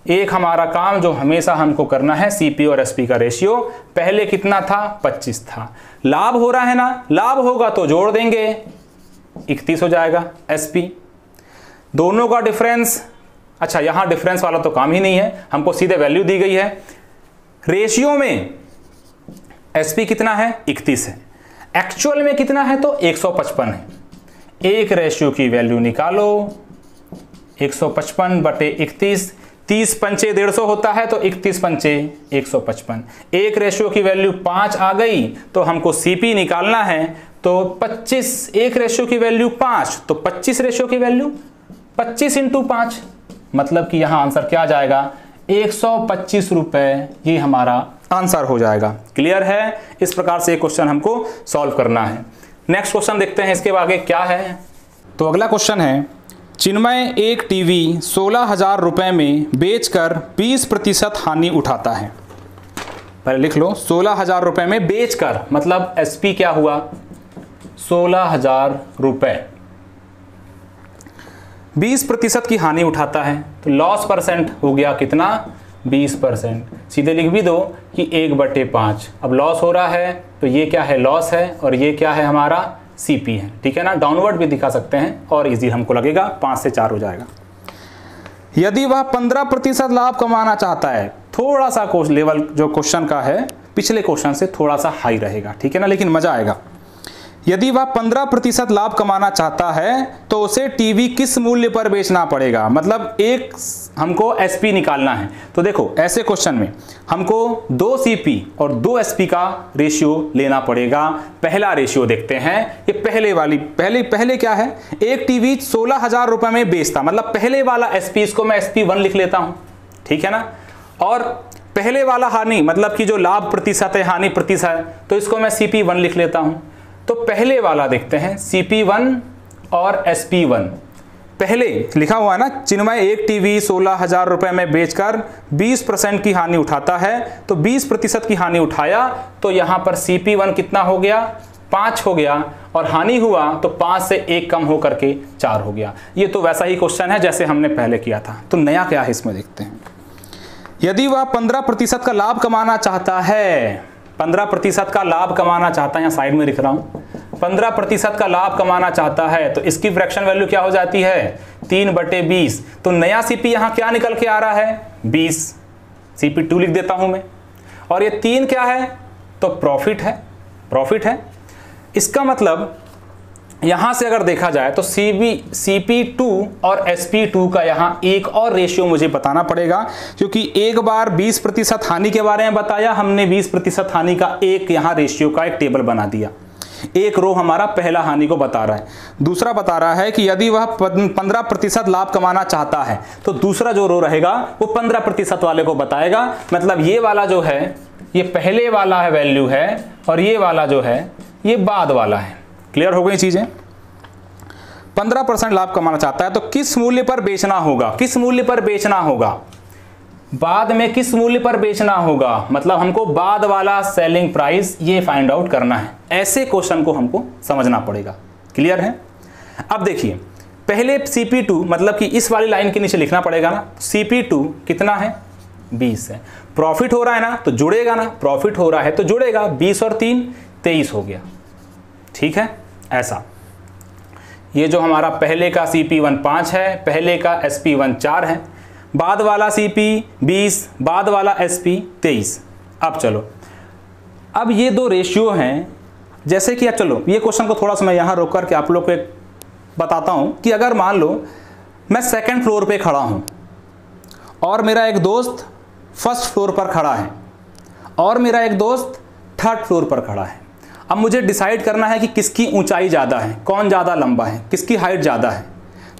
एक हमारा काम जो हमेशा हमको करना है, CP और SP का रेशियो, पहले कितना था, 25 था, लाभ हो रहा है ना, लाभ होगा तो जोड़ देंगे, 31 हो जाएगा SP। दोनों का डिफरेंस, अच्छा यहां डिफरेंस वाला तो काम ही नहीं है, हमको सीधे वैल्यू दी गई है। रेशियो में SP कितना है, 31 है, एक्चुअल में कितना है तो 155 है। एक रेशियो की वैल्यू निकालो, 155/31, 30 पंचे 150 होता है तो 31 पंचे 155। एक रेशियो की वैल्यू 5 आ गई तो हमको CP निकालना है, तो 25, एक रेशियो की वैल्यू 5, तो 25 रेशियो की वैल्यू 25 × 5, मतलब कि यहां आंसर क्या आ जाएगा, 125 रुपए, ये हमारा आंसर हो जाएगा। क्लियर है, इस प्रकार से क्वेश्चन हमको सॉल्व करना है। नेक्स्ट क्वेश्चन देखते हैं इसके आगे क्या है। तो अगला क्वेश्चन है, चिन्मय एक टीवी 16,000 रुपए में बेचकर 20% हानि उठाता है। पहले लिख लो, 16,000 रुपए में बेचकर, मतलब SP क्या हुआ, 16,000 रुपए, 20% की हानि उठाता है, तो लॉस परसेंट हो गया कितना, 20%। सीधे लिख भी दो कि 1/5। अब लॉस हो रहा है तो ये क्या है, लॉस है, और ये क्या है, हमारा CP है, ठीक है ना। डाउनवर्ड भी दिखा सकते हैं और इजी हमको लगेगा, 5 से 4 हो जाएगा। यदि वह 15% लाभ कमाना चाहता है, थोड़ा सा लेवल जो क्वेश्चन का है पिछले क्वेश्चन से थोड़ा सा हाई रहेगा, ठीक है ना, लेकिन मजा आएगा। यदि वह 15% लाभ कमाना चाहता है तो उसे टीवी किस मूल्य पर बेचना पड़ेगा, मतलब एक हमको SP निकालना है। तो देखो ऐसे क्वेश्चन में हमको 2 CP और 2 SP का रेशियो लेना पड़ेगा। पहला रेशियो देखते हैं, ये पहले क्या है, एक टीवी 16,000 रुपए में बेचता, मतलब पहले वाला SP, इसको मैं SP1 लिख लेता हूं, ठीक है ना। और पहले वाला हानि मतलब कि जो लाभ प्रतिशत है, हानि प्रतिशत है, तो इसको मैं CP1 लिख लेता हूं। तो पहले वाला देखते हैं, CP1 और SP1। पहले लिखा हुआ है ना, चिन्मय एक टीवी 16,000 रुपए में बेचकर 20% की हानि उठाता है। तो 20% की हानि उठाया तो यहां पर CP1 कितना हो गया, 5 हो गया, और हानि हुआ तो 5 से 1 कम होकर के 4 हो गया। ये तो वैसा ही क्वेश्चन है जैसे हमने पहले किया था। तो नया क्या है इसमें देखते हैं। यदि वह 15% का लाभ कमाना चाहता है, 15% का लाभ कमाना चाहता है, यहाँ साइड में लिख रहा हूं, 15% का लाभ कमाना चाहता है, तो इसकी फ्रैक्शन वैल्यू क्या हो जाती है, 3/20। तो नया CP यहां क्या निकल के आ रहा है, 20। CP2 लिख देता हूं मैं। और ये 3 क्या है, तो प्रॉफिट है, प्रॉफिट है। इसका मतलब यहां से अगर देखा जाए तो CP2 और SP2 का यहां एक और रेशियो मुझे बताना पड़ेगा, क्योंकि एक बार 20% हानि के बारे में बताया हमने, 20% हानि का एक यहां रेशियो का एक टेबल बना दिया। एक रो हमारा पहला हानि को बता रहा है, दूसरा बता रहा है कि यदि वह 15% लाभ कमाना चाहता है, तो दूसरा जो रो रहेगा वो 15% वाले को बताएगा। मतलब ये वाला जो है ये पहले वाला है वैल्यू है, और ये वाला जो है ये बाद वाला है। क्लियर हो गई चीजें। 15% लाभ कमाना चाहता है तो किस मूल्य पर बेचना होगा, किस मूल्य पर बेचना होगा, बाद में किस मूल्य पर बेचना होगा, मतलब हमको बाद वाला सेलिंग प्राइस ये फाइंड आउट करना है। ऐसे क्वेश्चन को हमको समझना पड़ेगा। क्लियर है। अब देखिए, पहले CP2 मतलब कि इस वाली लाइन के नीचे लिखना पड़ेगा ना, CP2 कितना है, 20 है। प्रॉफिट हो रहा है ना तो जुड़ेगा ना, प्रॉफिट हो रहा है तो जुड़ेगा, 20 और 3 23 हो गया। ठीक है, ऐसा। ये जो हमारा पहले का CP1 5 है, पहले का SP1 4 है, बाद वाला CP 20, बाद वाला SP 23। अब चलो, अब ये दो रेशियो हैं, जैसे कि चलो ये क्वेश्चन को थोड़ा सा मैं यहाँ रोक करके आप लोग को एक बताता हूँ कि अगर मान लो मैं 2nd फ्लोर पे खड़ा हूँ और मेरा एक दोस्त 1st फ्लोर पर खड़ा है और मेरा एक दोस्त 3rd फ्लोर पर खड़ा है। अब मुझे डिसाइड करना है कि किसकी ऊंचाई ज़्यादा है, कौन ज़्यादा लंबा है, किसकी हाइट ज़्यादा है।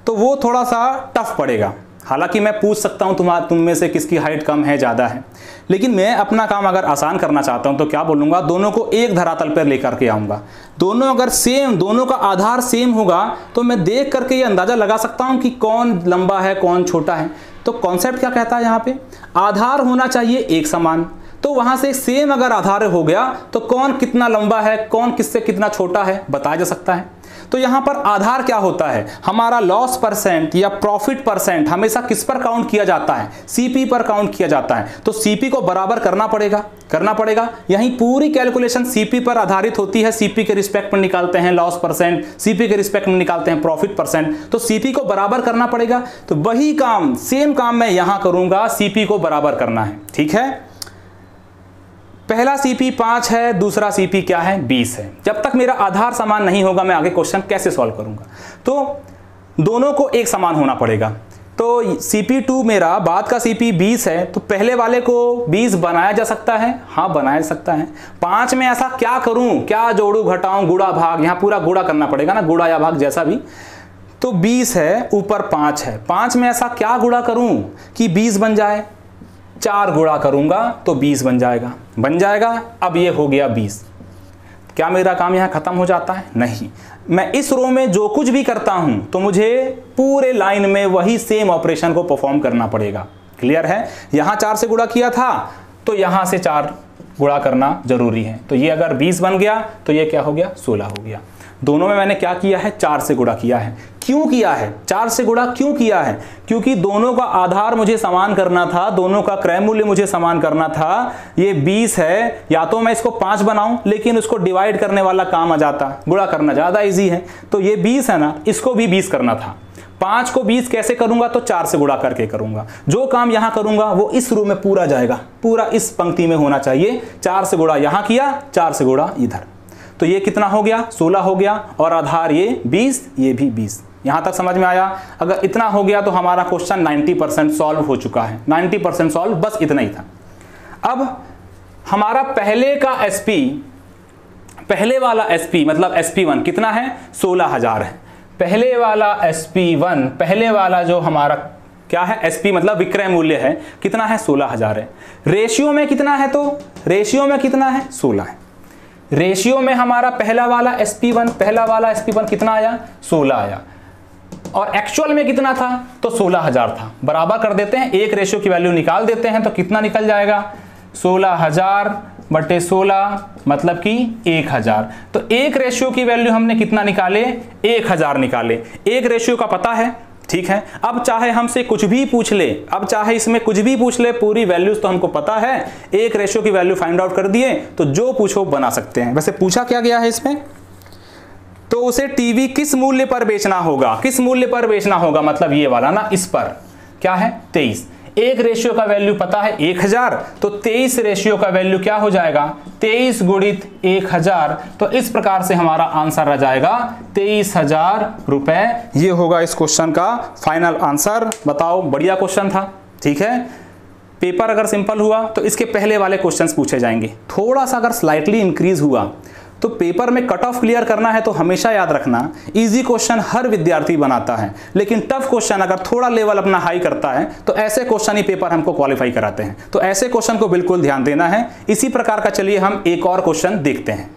तो वो थोड़ा सा टफ पड़ेगा। हालांकि मैं पूछ सकता हूँ तुम में से किसकी हाइट कम है, ज़्यादा है, लेकिन मैं अपना काम अगर आसान करना चाहता हूँ तो क्या बोलूँगा, दोनों को एक धरातल पर लेकर के आऊँगा। दोनों अगर सेम, दोनों का आधार सेम होगा तो मैं देख करके ये अंदाज़ा लगा सकता हूँ कि कौन लंबा है कौन छोटा है। तो कॉन्सेप्ट क्या कहता है यहाँ पे, आधार होना चाहिए एक समान। तो वहां से सेम अगर आधार हो गया तो कौन कितना लंबा है, कौन किससे कितना छोटा है बताया जा सकता है। तो यहां पर आधार क्या होता है, हमारा लॉस परसेंट या प्रॉफिट परसेंट हमेशा किस पर काउंट किया जाता है, CP पर काउंट किया जाता है। तो CP को बराबर करना पड़ेगा। यही पूरी कैलकुलेशन CP पर आधारित होती है। CP के रिस्पेक्ट में निकालते हैं लॉस परसेंट, CP के रिस्पेक्ट में निकालते हैं प्रॉफिट परसेंट। तो CP को बराबर करना पड़ेगा। तो वही काम, सेम काम मैं यहां करूंगा, CP को बराबर करना है। ठीक है, पहला CP 5 है, दूसरा CP क्या है, 20 है। जब तक मेरा आधार समान नहीं होगा मैं आगे क्वेश्चन कैसे सॉल्व करूंगा। तो दोनों को एक समान होना पड़ेगा। तो CP2 मेरा बाद का CP 20 है, तो पहले वाले को 20 बनाया जा सकता है, हाँ बनाया जा सकता है। 5 में ऐसा क्या करूं, क्या जोड़ू घटाऊं, गुणा भाग, यहाँ पूरा गुणा करना पड़ेगा ना, गुणा या भाग जैसा भी। तो 20 है, ऊपर 5 है, 5 में ऐसा क्या गुणा करूं कि 20 बन जाए, 4 गुणा करूंगा तो 20 बन जाएगा। अब ये हो गया 20। क्या मेरा काम यहां खत्म हो जाता है, नहीं। मैं इस रो में जो कुछ भी करता हूं तो मुझे पूरे लाइन में वही सेम ऑपरेशन को परफॉर्म करना पड़ेगा। क्लियर है। यहां 4 से गुणा किया था तो यहां से 4 गुणा करना जरूरी है। तो ये अगर 20 बन गया तो ये क्या हो गया, 16 हो गया। दोनों में मैंने क्या किया है, 4 से गुणा किया है। क्यों किया है, 4 से गुणा क्यों किया है, क्योंकि दोनों का आधार मुझे समान करना था, दोनों का क्रय मूल्य मुझे समान करना था। ये 20 है, या तो मैं इसको 5 बनाऊं लेकिन उसको डिवाइड करने वाला काम आ जाता, गुणा करना ज्यादा इजी है। तो ये 20 है ना, इसको भी 20 करना था। 5 को 20 कैसे करूंगा, तो 4 से गुणा करके करूंगा। जो काम यहां करूंगा वो इस रो में पूरा जाएगा, पूरा इस पंक्ति में होना चाहिए। 4 से गुणा यहां किया, 4 से गुणा इधर। तो ये कितना हो गया, 16 हो गया, और आधार ये 20, ये भी 20। यहां तक समझ में आया। अगर इतना हो गया तो हमारा क्वेश्चन 90% सॉल्व हो चुका है। 90% सॉल्व, बस इतना ही था। अब हमारा पहले का SP, पहले वाला SP मतलब SP1 कितना है, 16,000 है। पहले वाला SP1, पहले वाला जो हमारा क्या है, एसपी मतलब विक्रय मूल्य है, कितना है 16,000 है। रेशियो में कितना है, तो रेशियो में कितना है 16 है। रेशियो में हमारा पहला वाला SP1 कितना आया 16 आया, और एक्चुअल में कितना था तो 16,000 था। बराबर कर देते हैं, एक रेशियो की वैल्यू निकाल देते हैं तो कितना निकल जाएगा 16,000 बटे 16 मतलब कि 1,000। तो एक रेशियो की वैल्यू हमने कितना निकाले 1,000 निकाले, एक रेशियो का पता है, ठीक है। अब चाहे हमसे कुछ भी पूछ ले, अब चाहे इसमें कुछ भी पूछ ले, पूरी वैल्यूज तो हमको पता है, एक रेशियो की वैल्यू फाइंड आउट कर दिए तो जो पूछो बना सकते हैं। वैसे पूछा क्या गया है इसमें, तो उसे टीवी किस मूल्य पर बेचना होगा, किस मूल्य पर बेचना होगा मतलब ये वाला ना, इस पर क्या है 23। एक रेशियो का वैल्यू पता है 1,000, तो 23 रेशियो का वैल्यू क्या हो जाएगा 23 गुणित 1,000। तो इस प्रकार से हमारा आंसर आ जाएगा 23,000 रुपए। ये होगा इस क्वेश्चन का फाइनल आंसर। बताओ, बढ़िया क्वेश्चन था, ठीक है। पेपर अगर सिंपल हुआ तो इसके पहले वाले क्वेश्चंस पूछे जाएंगे, थोड़ा सा अगर स्लाइटली इंक्रीज हुआ तो पेपर में कट ऑफ क्लियर करना है तो हमेशा याद रखना इजी क्वेश्चन हर विद्यार्थी बनाता है, लेकिन टफ क्वेश्चन अगर थोड़ा लेवल अपना हाई करता है तो ऐसे क्वेश्चन ही पेपर हमको क्वालिफाई कराते हैं। तो ऐसे क्वेश्चन को बिल्कुल ध्यान देना है। इसी प्रकार का चलिए हम एक और क्वेश्चन देखते हैं।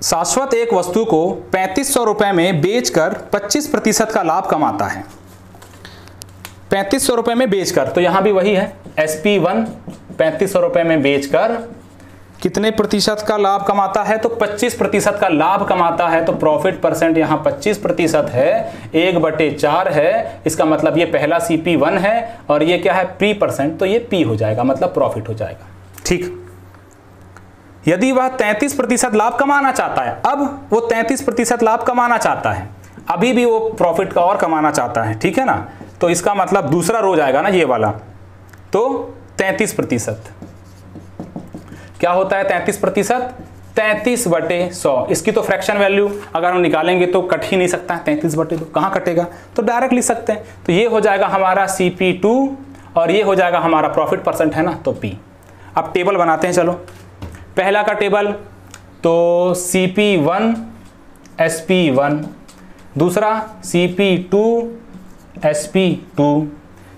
शाश्वत एक वस्तु को 3500 रुपए में बेचकर 25% का लाभ कमाता है। 3500 रुपए में बेचकर, तो यहां भी वही है SP1 3500 रुपए में बेचकर कितने प्रतिशत का लाभ कमाता है, तो 25% का लाभ कमाता है। तो प्रॉफिट परसेंट यहां 25% है, 1/4 है। इसका मतलब ये पहला CP1 है और ये क्या है P परसेंट, तो ये P हो जाएगा, मतलब प्रॉफिट हो जाएगा, ठीक। यदि वह 33% लाभ कमाना चाहता है, अब वो 33% लाभ कमाना चाहता है, अभी भी वो प्रॉफिट का और कमाना चाहता है, ठीक है ना। तो इसका मतलब दूसरा रो जाएगा ना ये वाला, तो 33% क्या होता है 33%, 33/100। इसकी तो फ्रैक्शन वैल्यू अगर हम निकालेंगे तो कट ही नहीं सकता है, 33/2 कहाँ कटेगा, तो डायरेक्ट लिख सकते हैं। तो ये हो जाएगा हमारा CP2 और ये हो जाएगा हमारा प्रॉफिट परसेंट है ना, तो P। अब टेबल बनाते हैं, चलो। पहला का टेबल तो CP1 SP1, दूसरा CP2 SP2।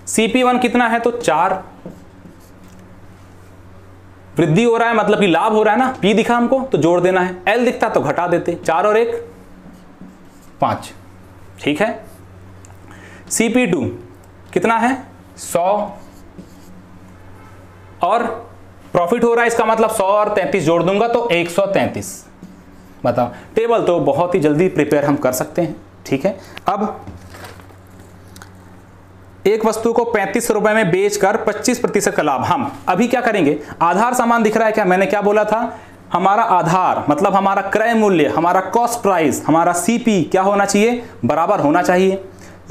CP1 कितना है तो 4, वृद्धि हो रहा है मतलब कि लाभ हो रहा है ना, P दिखा हमको तो जोड़ देना है, L दिखता तो घटा देते, 4 और 1 5, ठीक है। CP2 कितना है 100 और प्रॉफिट हो रहा है, इसका मतलब 100 और 33 जोड़ दूंगा तो 133। बताओ, टेबल तो बहुत ही जल्दी प्रिपेयर हम कर सकते हैं, ठीक है। अब एक वस्तु को 3500 रुपए में बेचकर 25% का लाभ, हम अभी क्या करेंगे, आधार सामान दिख रहा है क्या, मैंने क्या बोला था, हमारा आधार मतलब हमारा क्रय मूल्य, हमारा कॉस्ट प्राइस, हमारा CP क्या होना चाहिए, बराबर होना चाहिए।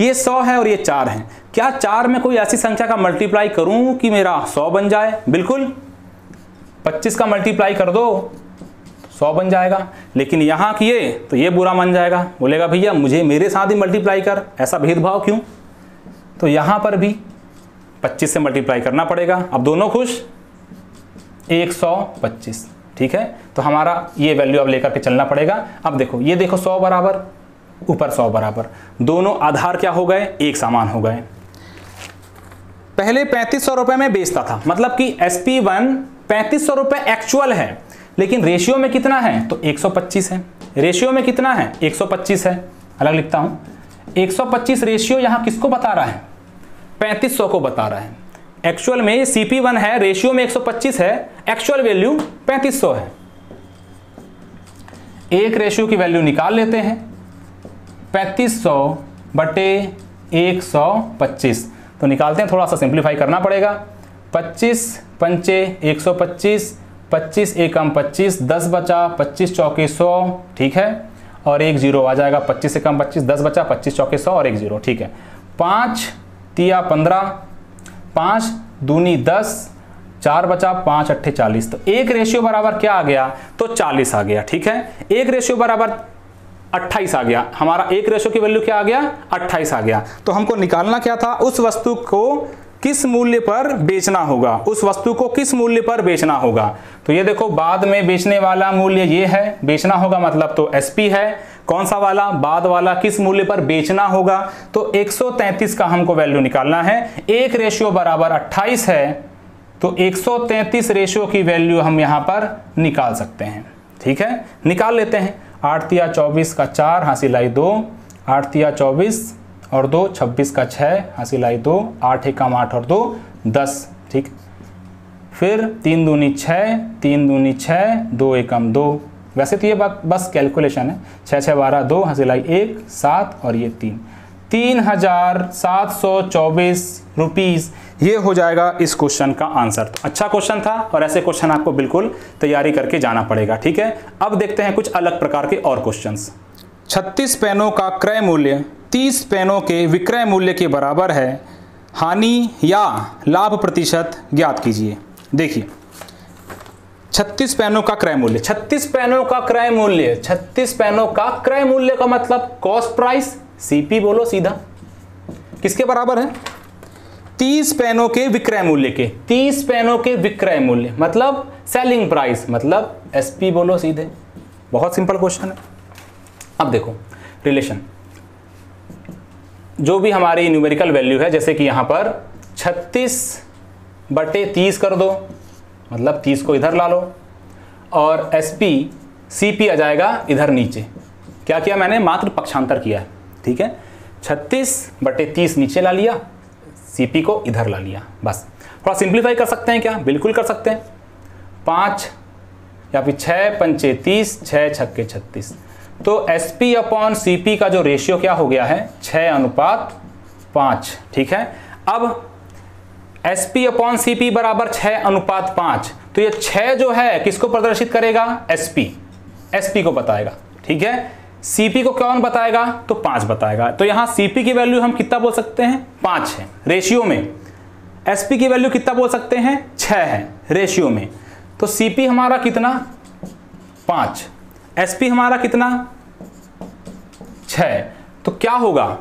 ये 100 है और ये 4 है, क्या 4 में कोई ऐसी संख्या का मल्टीप्लाई करूं कि मेरा 100 बन जाए, बिल्कुल 25 का मल्टीप्लाई कर दो 100 बन जाएगा। लेकिन यहां किए तो ये बुरा मान जाएगा, बोलेगा भैया मुझे मेरे साथ ही मल्टीप्लाई कर, ऐसा भेदभाव क्यों। तो यहां पर भी 25 से मल्टीप्लाई करना पड़ेगा। अब दोनों खुश, 125, ठीक है। तो हमारा ये वैल्यू अब लेकर के चलना पड़ेगा। अब देखो, ये देखो 100 बराबर, ऊपर 100 बराबर, दोनों आधार क्या हो गए, एक समान हो गए। पहले 3500 रुपए में बेचता था, मतलब कि SP1 3500 रुपए एक्चुअल है, लेकिन रेशियो में कितना है तो 125 है। रेशियो में कितना है 125 है, अलग लिखता हूं। 125 रेशियो यहां किसको बता रहा है, 3500 को बता रहा है। एक्चुअल में CP1 है, रेशियो में 125 है, एक्चुअल वैल्यू 3500 है। एक रेशियो की वैल्यू निकाल लेते हैं, 3500 बटे 125, तो निकालते हैं, थोड़ा सा सिंप्लीफाई करना पड़ेगा। 25 पंचे 125, 25 एकम 25, 10 बचा, 25 चौके 100, ठीक है, और 1 0 आ जाएगा, 25 से कम 25, 10 बचा, 25 चौके 100 और 1 0, ठीक है। 5 तिया 15, 5 दूनी 10, 4 बचा, 5 अट्ठे 40, तो एक रेशियो बराबर क्या आ गया तो 40 आ गया, ठीक है। एक रेशियो बराबर 28 आ गया, हमारा एक रेशियो की वैल्यू क्या आ गया 28 आ गया। तो हमको निकालना क्या था, उस वस्तु को किस मूल्य पर बेचना होगा, उस वस्तु को किस मूल्य पर बेचना होगा। तो ये देखो बाद में बेचने वाला मूल्य ये है, बेचना होगा मतलब तो SP है, कौन सा वाला, बाद वाला, किस मूल्य पर बेचना होगा। तो 133 का हमको वैल्यू निकालना है, 1 रेशियो बराबर 28 है, तो 133 रेशियो की वैल्यू हम यहाँ पर निकाल सकते हैं। ठीक है, निकाल लेते हैं। 8 तिया 24 का 4 हासिल आई 2, 8 तिया 24 और 2 26 का 6 हासिल आई 2, 8 एकम 8 और 2 10। ठीक, फिर 3 दूनी 6, 3 दूनी 6, 2 एकम 2। वैसे तो ये बस कैलकुलेशन है। 6 6 12 2 हासिल आई 1 7 और ये 3, 3724 रुपीज़, ये हो जाएगा इस क्वेश्चन का आंसर। तो अच्छा क्वेश्चन था और ऐसे क्वेश्चन आपको बिल्कुल तैयारी करके जाना पड़ेगा। ठीक है, अब देखते हैं कुछ अलग प्रकार के और क्वेश्चंस। 36 पेनों का क्रय मूल्य 30 पेनों के विक्रय मूल्य के बराबर है, हानि या लाभ प्रतिशत ज्ञात कीजिए। देखिए 36 पेनों का क्रय मूल्य, 36 पेनों का क्रय मूल्य, 36 पेनों का क्रय मूल्य का मतलब कॉस्ट प्राइस, CP बोलो सीधा, किसके बराबर है, 30 पेनों के विक्रय मूल्य के, 30 पेनों के विक्रय मूल्य मतलब सेलिंग प्राइस, मतलब SP बोलो सीधे। बहुत सिंपल क्वेश्चन है। अब देखो रिलेशन, जो भी हमारी न्यूमेरिकल वैल्यू है, जैसे कि यहां पर 36/30 कर दो, मतलब 30 को इधर ला लो, और SP CP आ जाएगा इधर नीचे। क्या किया मैंने, मात्र पक्षांतर किया है। ठीक है, 36/30 नीचे ला लिया, CP को इधर ला लिया, बस। थोड़ा सिंप्लीफाई कर सकते हैं क्या, बिल्कुल कर सकते हैं। 5 या फिर 6 पंचे 30, 6 छक्के 36, तो SP/CP का जो रेशियो क्या हो गया है, 6:5। ठीक है, अब SP/CP बराबर 6:5, तो ये 6 जो है किसको प्रदर्शित करेगा, SP को बताएगा। ठीक है, CP को कौन बताएगा, तो 5 बताएगा। तो यहां CP की वैल्यू हम कितना बोल सकते हैं, 5 है रेशियो में। SP की वैल्यू कितना बोल सकते हैं, 6 है रेशियो में। तो CP हमारा कितना, 5, SP हमारा कितना, 6। तो क्या होगा,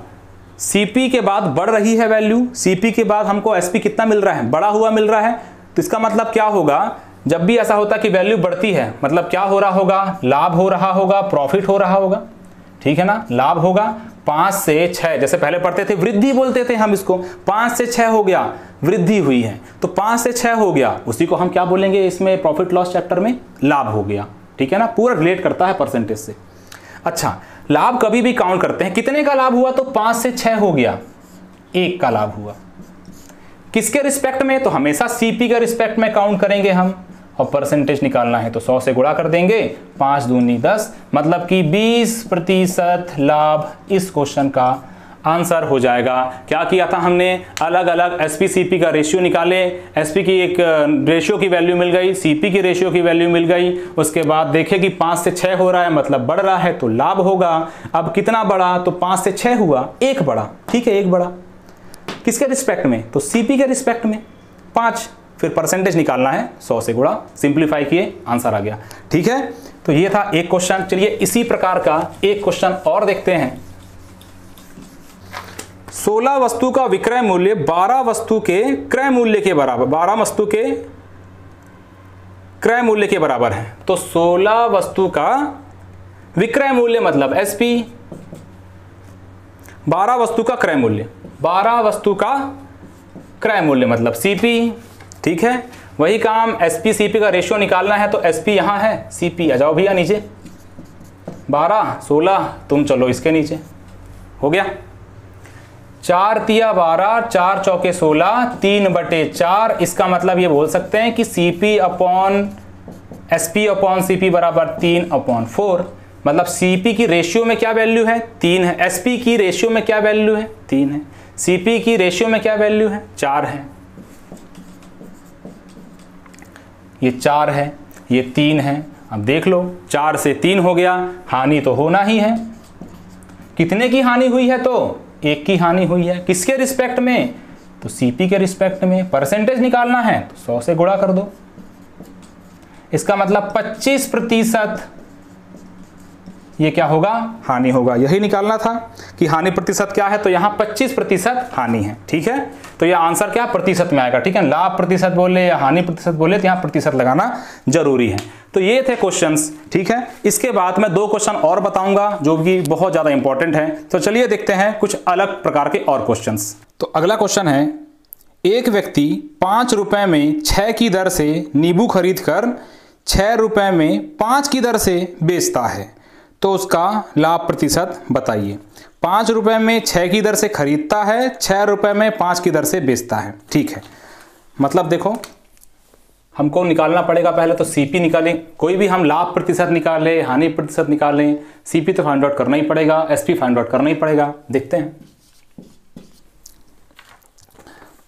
CP के बाद बढ़ रही है वैल्यू, CP के बाद हमको SP कितना मिल रहा है, बड़ा हुआ मिल रहा है। तो इसका मतलब क्या होगा, जब भी ऐसा होता है कि वैल्यू बढ़ती है, मतलब क्या हो रहा होगा, लाभ हो रहा होगा, प्रॉफिट हो रहा होगा। ठीक है ना, लाभ होगा। 5 से 6, जैसे पहले पढ़ते थे वृद्धि बोलते थे हम इसको, 5 से 6 हो गया, वृद्धि हुई है, तो 5 से 6 हो गया, उसी को हम क्या बोलेंगे इसमें प्रॉफिट लॉस चैप्टर में, लाभ हो गया। ठीक है ना, पूरा रिलेट करता है परसेंटेज से। अच्छा, लाभ कभी भी काउंट करते हैं, कितने का लाभ हुआ, तो 5 से 6 हो गया, 1 का लाभ हुआ। किसके रिस्पेक्ट में, तो हमेशा CP के रिस्पेक्ट में काउंट करेंगे हम, और परसेंटेज निकालना है तो 100 से गुणा कर देंगे, 5 दूनी 10, मतलब कि 20% लाभ इस क्वेश्चन का आंसर हो जाएगा। क्या किया था हमने, अलग अलग SP CP का रेशियो निकाले, SP की एक रेशियो की वैल्यू मिल गई, CP की रेशियो की वैल्यू मिल गई, उसके बाद देखे कि 5 से 6 हो रहा है, मतलब बढ़ रहा है तो लाभ होगा। अब कितना बढ़ा, तो 5 से 6 हुआ, 1 बढ़ा। ठीक है, 1 बढ़ा, किसके रिस्पेक्ट में, तो CP के रिस्पेक्ट में 5, फिर परसेंटेज निकालना है, 100 से गुणा, सिंप्लीफाई किए, आंसर आ गया। ठीक है, तो ये था एक क्वेश्चन। चलिए इसी प्रकार का एक क्वेश्चन और देखते हैं। 16 वस्तु का विक्रय मूल्य 12 वस्तु के क्रय मूल्य के बराबर, 12 वस्तु के क्रय मूल्य के बराबर है। तो 16 वस्तु का विक्रय मूल्य मतलब SP, 12 वस्तु का क्रय मूल्य, 12 वस्तु का क्रय मूल्य मतलब CP। ठीक है, वही काम SP CP का रेशियो निकालना है, तो SP यहां है, CP आ जाओ भैया नीचे, 12 16 तुम चलो इसके नीचे, हो गया। 4 तिया 12, 4 चौके 16, 3/4। इसका मतलब ये बोल सकते हैं कि SP/CP बराबर 3/4, मतलब CP की रेशियो में क्या वैल्यू है, 3 है, SP की रेशियो में क्या वैल्यू है, 3 है, CP की रेशियो में क्या वैल्यू है, 4 है। ये 4 है, ये 3 है। अब देख लो 4 से 3 हो गया, हानि तो होना ही है। कितने की हानि हुई है, तो 1 की हानि हुई है। किसके रिस्पेक्ट में, तो CP के रिस्पेक्ट में। परसेंटेज निकालना है तो 100 से गुणा कर दो। इसका मतलब 25% ये क्या होगा, हानि होगा। यही निकालना था कि हानि प्रतिशत क्या है, तो यहाँ 25% हानि है। ठीक है, तो यह आंसर क्या प्रतिशत में आएगा। ठीक है, लाभ प्रतिशत बोले या हानि प्रतिशत बोले तो यहाँ प्रतिशत लगाना जरूरी है। तो ये थे क्वेश्चंस। ठीक है, इसके बाद मैं 2 क्वेश्चन और बताऊंगा जो कि बहुत ज्यादा इंपॉर्टेंट है। तो चलिए देखते हैं कुछ अलग प्रकार के और क्वेश्चंस। तो अगला क्वेश्चन है, एक व्यक्ति 5 रुपए में 6 की दर से नींबू खरीद कर 6 रुपए में 5 की दर से बेचता है, तो उसका लाभ प्रतिशत बताइए। 5 रुपए में 6 की दर से खरीदता है, 6 रुपए में 5 की दर से बेचता है। ठीक है, मतलब देखो हमको निकालना पड़ेगा, पहले तो सीपी निकालें। कोई भी हम लाभ प्रतिशत निकालें, हानि प्रतिशत निकालें, सीपी तो फाइंड आउट करना ही पड़ेगा, एसपी फाइंड आउट करना ही पड़ेगा। देखते हैं,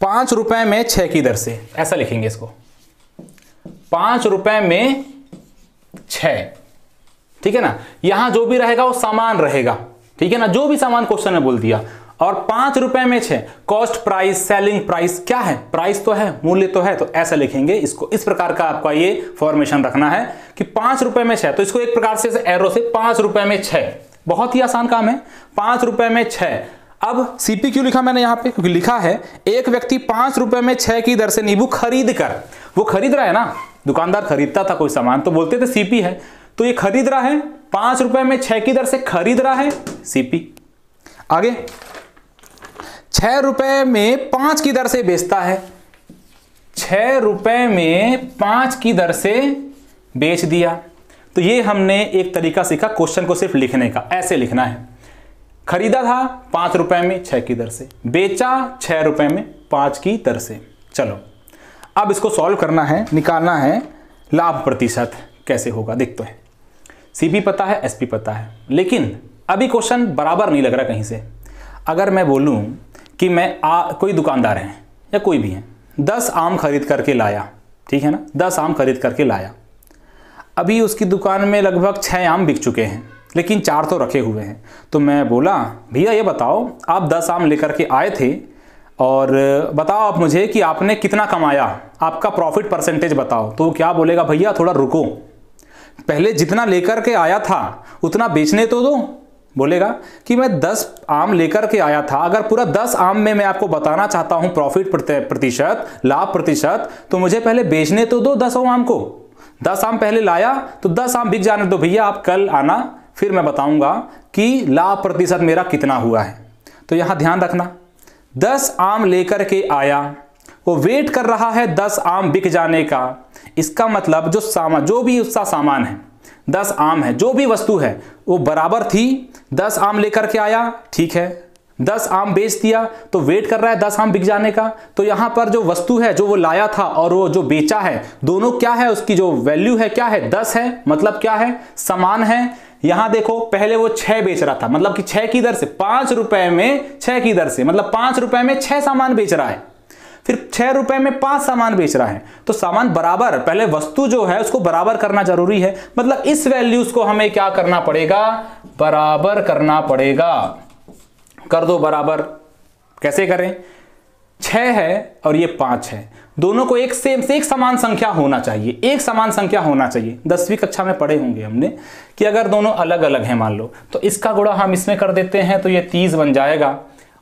5 रुपए में 6 की दर से, ऐसा लिखेंगे इसको, 5 रुपए में 6। ठीक है ना, यहां जो भी रहेगा वो सामान रहेगा। ठीक है ना, जो भी सामान क्वेश्चन में बोल दिया। और 5 रुपए में 6, कॉस्ट प्राइस, सेलिंग प्राइस क्या है, प्राइस तो है, मूल्य तो है, तो ऐसा लिखेंगे इसको। इस प्रकार का आपका ये फॉर्मेशन रखना है कि 5 रुपए में 6, तो इसको एक प्रकार से एरो से 5 रुपए में 6, बहुत ही आसान काम है। 5 रुपए में 6। अब सीपी क्यों लिखा मैंने यहां पे, क्योंकि लिखा है एक व्यक्ति 5 रुपए में 6 की दर से नींबू खरीद कर, वो खरीद रहा है ना, दुकानदार खरीदता था कोई सामान तो बोलते थे सीपी है, तो ये खरीद रहा है 5 रुपए में 6 की दर से खरीद रहा है, सीपी। आगे 6 रुपए में 5 की दर से बेचता है, 6 रुपए में 5 की दर से बेच दिया। तो ये हमने एक तरीका सीखा क्वेश्चन को सिर्फ लिखने का, ऐसे लिखना है। खरीदा था 5 रुपए में 6 की दर से, बेचा 6 रुपए में 5 की दर से। चलो अब इसको सॉल्व करना है, निकालना है लाभ प्रतिशत कैसे होगा। देखते हैं, सीपी पता है, एसपी पता है, लेकिन अभी क्वेश्चन बराबर नहीं लग रहा कहीं से। अगर मैं बोलूं कि मैं कोई दुकानदार है या कोई भी है, 10 आम खरीद करके लाया, ठीक है ना, 10 आम खरीद करके लाया, अभी उसकी दुकान में लगभग 6 आम बिक चुके हैं, लेकिन 4 तो रखे हुए हैं। तो मैं बोला भैया ये बताओ, आप 10 आम लेकर के आए थे और बताओ आप मुझे कि आपने कितना कमाया, आपका प्रॉफिट परसेंटेज बताओ। तो क्या बोलेगा, भैया थोड़ा रुको, पहले जितना लेकर के आया था उतना बेचने तो दो। बोलेगा कि मैं 10 आम लेकर के आया था, अगर पूरा 10 आम में मैं आपको बताना चाहता हूं प्रॉफिट प्रतिशत, लाभ प्रतिशत, तो मुझे पहले बेचने तो दो 10 आम को। 10 आम पहले लाया तो 10 आम बिक जाने दो भैया, आप कल आना, फिर मैं बताऊंगा कि लाभ प्रतिशत मेरा कितना हुआ है। तो यहां ध्यान रखना, 10 आम लेकर के आया, वो वेट कर रहा है 10 आम बिक जाने का। इसका मतलब जो सामान, जो भी उसका सामान है, 10 आम है, जो भी वस्तु है वो बराबर थी। 10 आम लेकर के आया, ठीक है, 10 आम बेच दिया, तो वेट कर रहा है 10 आम बिक जाने का। तो यहां पर जो वस्तु है, जो वो लाया था और वो जो बेचा है, दोनों क्या है, उसकी जो वैल्यू है क्या है, 10 है, मतलब क्या है, समान है। यहां देखो पहले वो 6 बेच रहा था, मतलब कि 6 की दर से, 5 रुपए में 6 की दर से, मतलब 5 रुपए में 6 सामान बेच रहा है, फिर 6 रुपए में 5 सामान बेच रहा है। तो सामान बराबर, पहले वस्तु जो है उसको बराबर करना जरूरी है, मतलब इस वैल्यूज को हमें क्या करना पड़ेगा, बराबर करना पड़ेगा। कर दो बराबर, कैसे करें, 6 है और ये 5 है, दोनों को एक सेम से एक समान संख्या होना चाहिए, एक समान संख्या होना चाहिए। 10वीं कक्षा में पढ़े होंगे हमने कि अगर दोनों अलग अलग हैं मान लो, तो इसका गुणा हम इसमें कर देते हैं तो ये 30 बन जाएगा,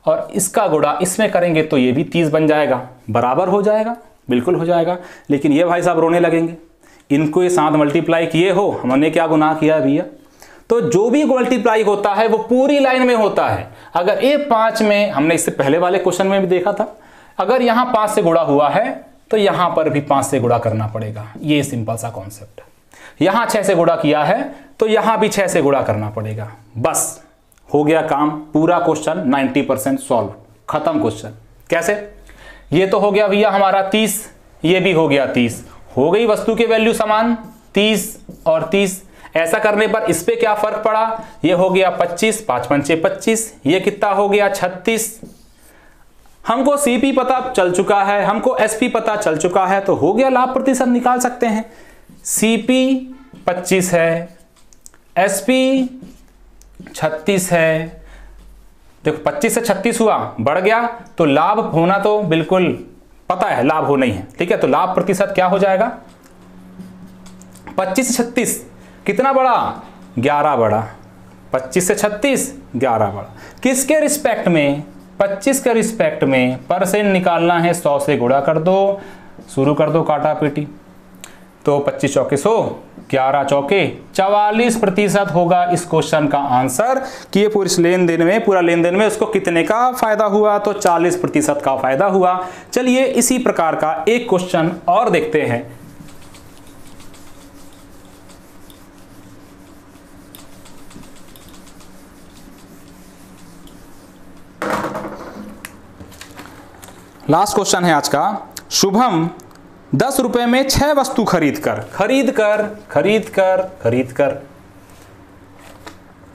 और इसका गुणा इसमें करेंगे तो ये भी 30 बन जाएगा, बराबर हो जाएगा, बिल्कुल हो जाएगा। लेकिन ये भाई साहब रोने लगेंगे, इनको ये साथ मल्टीप्लाई किए हो, हमने क्या गुनाह किया भैया। तो जो भी मल्टीप्लाई होता है वो पूरी लाइन में होता है। अगर ये 5 में, हमने इससे पहले वाले क्वेश्चन में भी देखा था, अगर यहां 5 से गुणा हुआ है तो यहां पर भी 5 से गुणा करना पड़ेगा। ये सिंपल सा कॉन्सेप्ट है। यहां 6 से गुणा किया है तो यहां भी 6 से गुणा करना पड़ेगा। बस हो गया काम, पूरा क्वेश्चन 90% सॉल्व, खत्म क्वेश्चन। कैसे, ये तो हो गया भैया हमारा 30, ये भी हो गया 30, हो गई वस्तु की वैल्यू समान 30 और 30। ऐसा करने पर इस पे क्या फर्क पड़ा, ये हो गया 25, 5 पंचे 25, ये कितना हो गया 36। हमको सीपी पता चल चुका है, हमको एसपी पता चल चुका है, तो हो गया लाभ प्रतिशत निकाल सकते हैं। सीपी 25 है, एसपी 36 है। देखो 25 से 36 हुआ, बढ़ गया, तो लाभ होना तो बिल्कुल पता है, लाभ होना ही है, ठीक है। तो लाभ प्रतिशत क्या हो जाएगा, 25 से 36 कितना बढ़ा, 11 बढ़ा, 25 से 36 11 बढ़ा। किसके रिस्पेक्ट में? 25 के रिस्पेक्ट में परसेंट निकालना है, 100 से गुणा कर दो, शुरू कर दो काटा पीटी। तो 25 चौके 100, 11 चौके 44% होगा इस क्वेश्चन का आंसर कि ये पूरे लेन देन में उसको कितने का फायदा हुआ? तो 40% का फायदा हुआ। चलिए इसी प्रकार का एक क्वेश्चन और देखते हैं। लास्ट क्वेश्चन है आज का। शुभम 10 रुपए में 6 वस्तु खरीद कर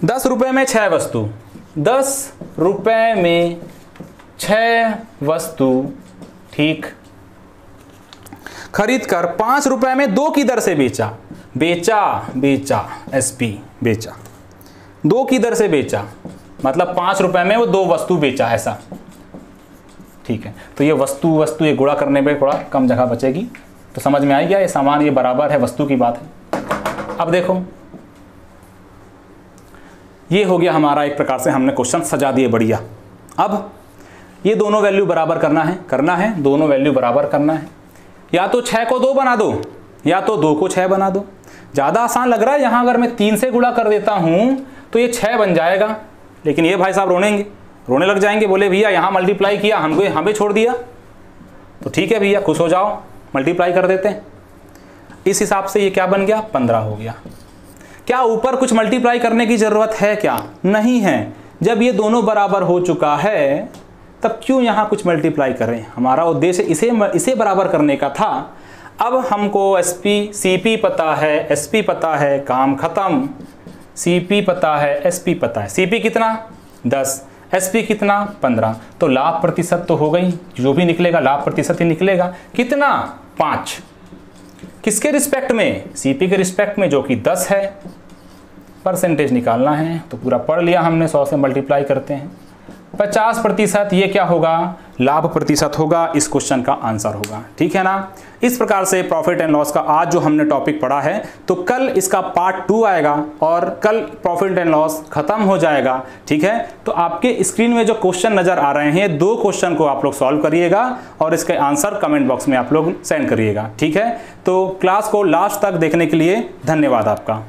10 रुपए में 6 वस्तु, 10 रुपए में 6 वस्तु, ठीक, खरीद कर 5 रुपए में 2 की दर से बेचा, एसपी बेचा, 2 की दर से बेचा, मतलब 5 रुपए में वो 2 वस्तु बेचा, ऐसा, ठीक है। तो ये वस्तु ये गुणा करने पे थोड़ा कम जगह बचेगी, तो समझ में आ गया, ये सामान ये बराबर है, वस्तु की बात है। अब देखो ये हो गया हमारा, एक प्रकार से हमने क्वेश्चन सजा दिए बढ़िया। अब ये दोनों वैल्यू बराबर करना है, दोनों वैल्यू बराबर करना है। या तो 6 को 2 बना दो, या तो 2 को 6 बना दो। ज़्यादा आसान लग रहा है, यहाँ अगर मैं 3 से गुणा कर देता हूँ तो ये 6 बन जाएगा, लेकिन ये भाई साहब रोने लग जाएंगे, बोले भैया यहाँ मल्टीप्लाई किया, हमको यहाँ पे छोड़ दिया। तो ठीक है भैया, खुश हो जाओ, मल्टीप्लाई कर देते हैं। इस हिसाब से ये क्या बन गया? 15 हो गया। क्या ऊपर कुछ मल्टीप्लाई करने की ज़रूरत है क्या? नहीं है। जब ये दोनों बराबर हो चुका है तब क्यों यहाँ कुछ मल्टीप्लाई करें? हमारा उद्देश्य इसे बराबर करने का था। अब हमको सीपी पता है, एसपी पता है, काम खत्म। सीपी पता है, एसपी पता है। सीपी कितना? 10, एसपी कितना? 15। तो लाभ प्रतिशत तो हो गई, जो भी निकलेगा लाभ प्रतिशत ही निकलेगा। कितना? 5। किसके रिस्पेक्ट में? सीपी के रिस्पेक्ट में, जो कि 10 है। परसेंटेज निकालना है तो पूरा पढ़ लिया हमने, 100 से मल्टीप्लाई करते हैं। 50% ये क्या होगा? लाभ प्रतिशत होगा, इस क्वेश्चन का आंसर होगा, ठीक है ना। इस प्रकार से प्रॉफिट एंड लॉस का आज जो हमने टॉपिक पढ़ा है, तो कल इसका पार्ट 2 आएगा और कल प्रॉफिट एंड लॉस खत्म हो जाएगा, ठीक है। तो आपके स्क्रीन में जो क्वेश्चन नजर आ रहे हैं, 2 क्वेश्चन को आप लोग सॉल्व करिएगा और इसके आंसर कमेंट बॉक्स में आप लोग सेंड करिएगा, ठीक है। तो क्लास को लास्ट तक देखने के लिए धन्यवाद आपका।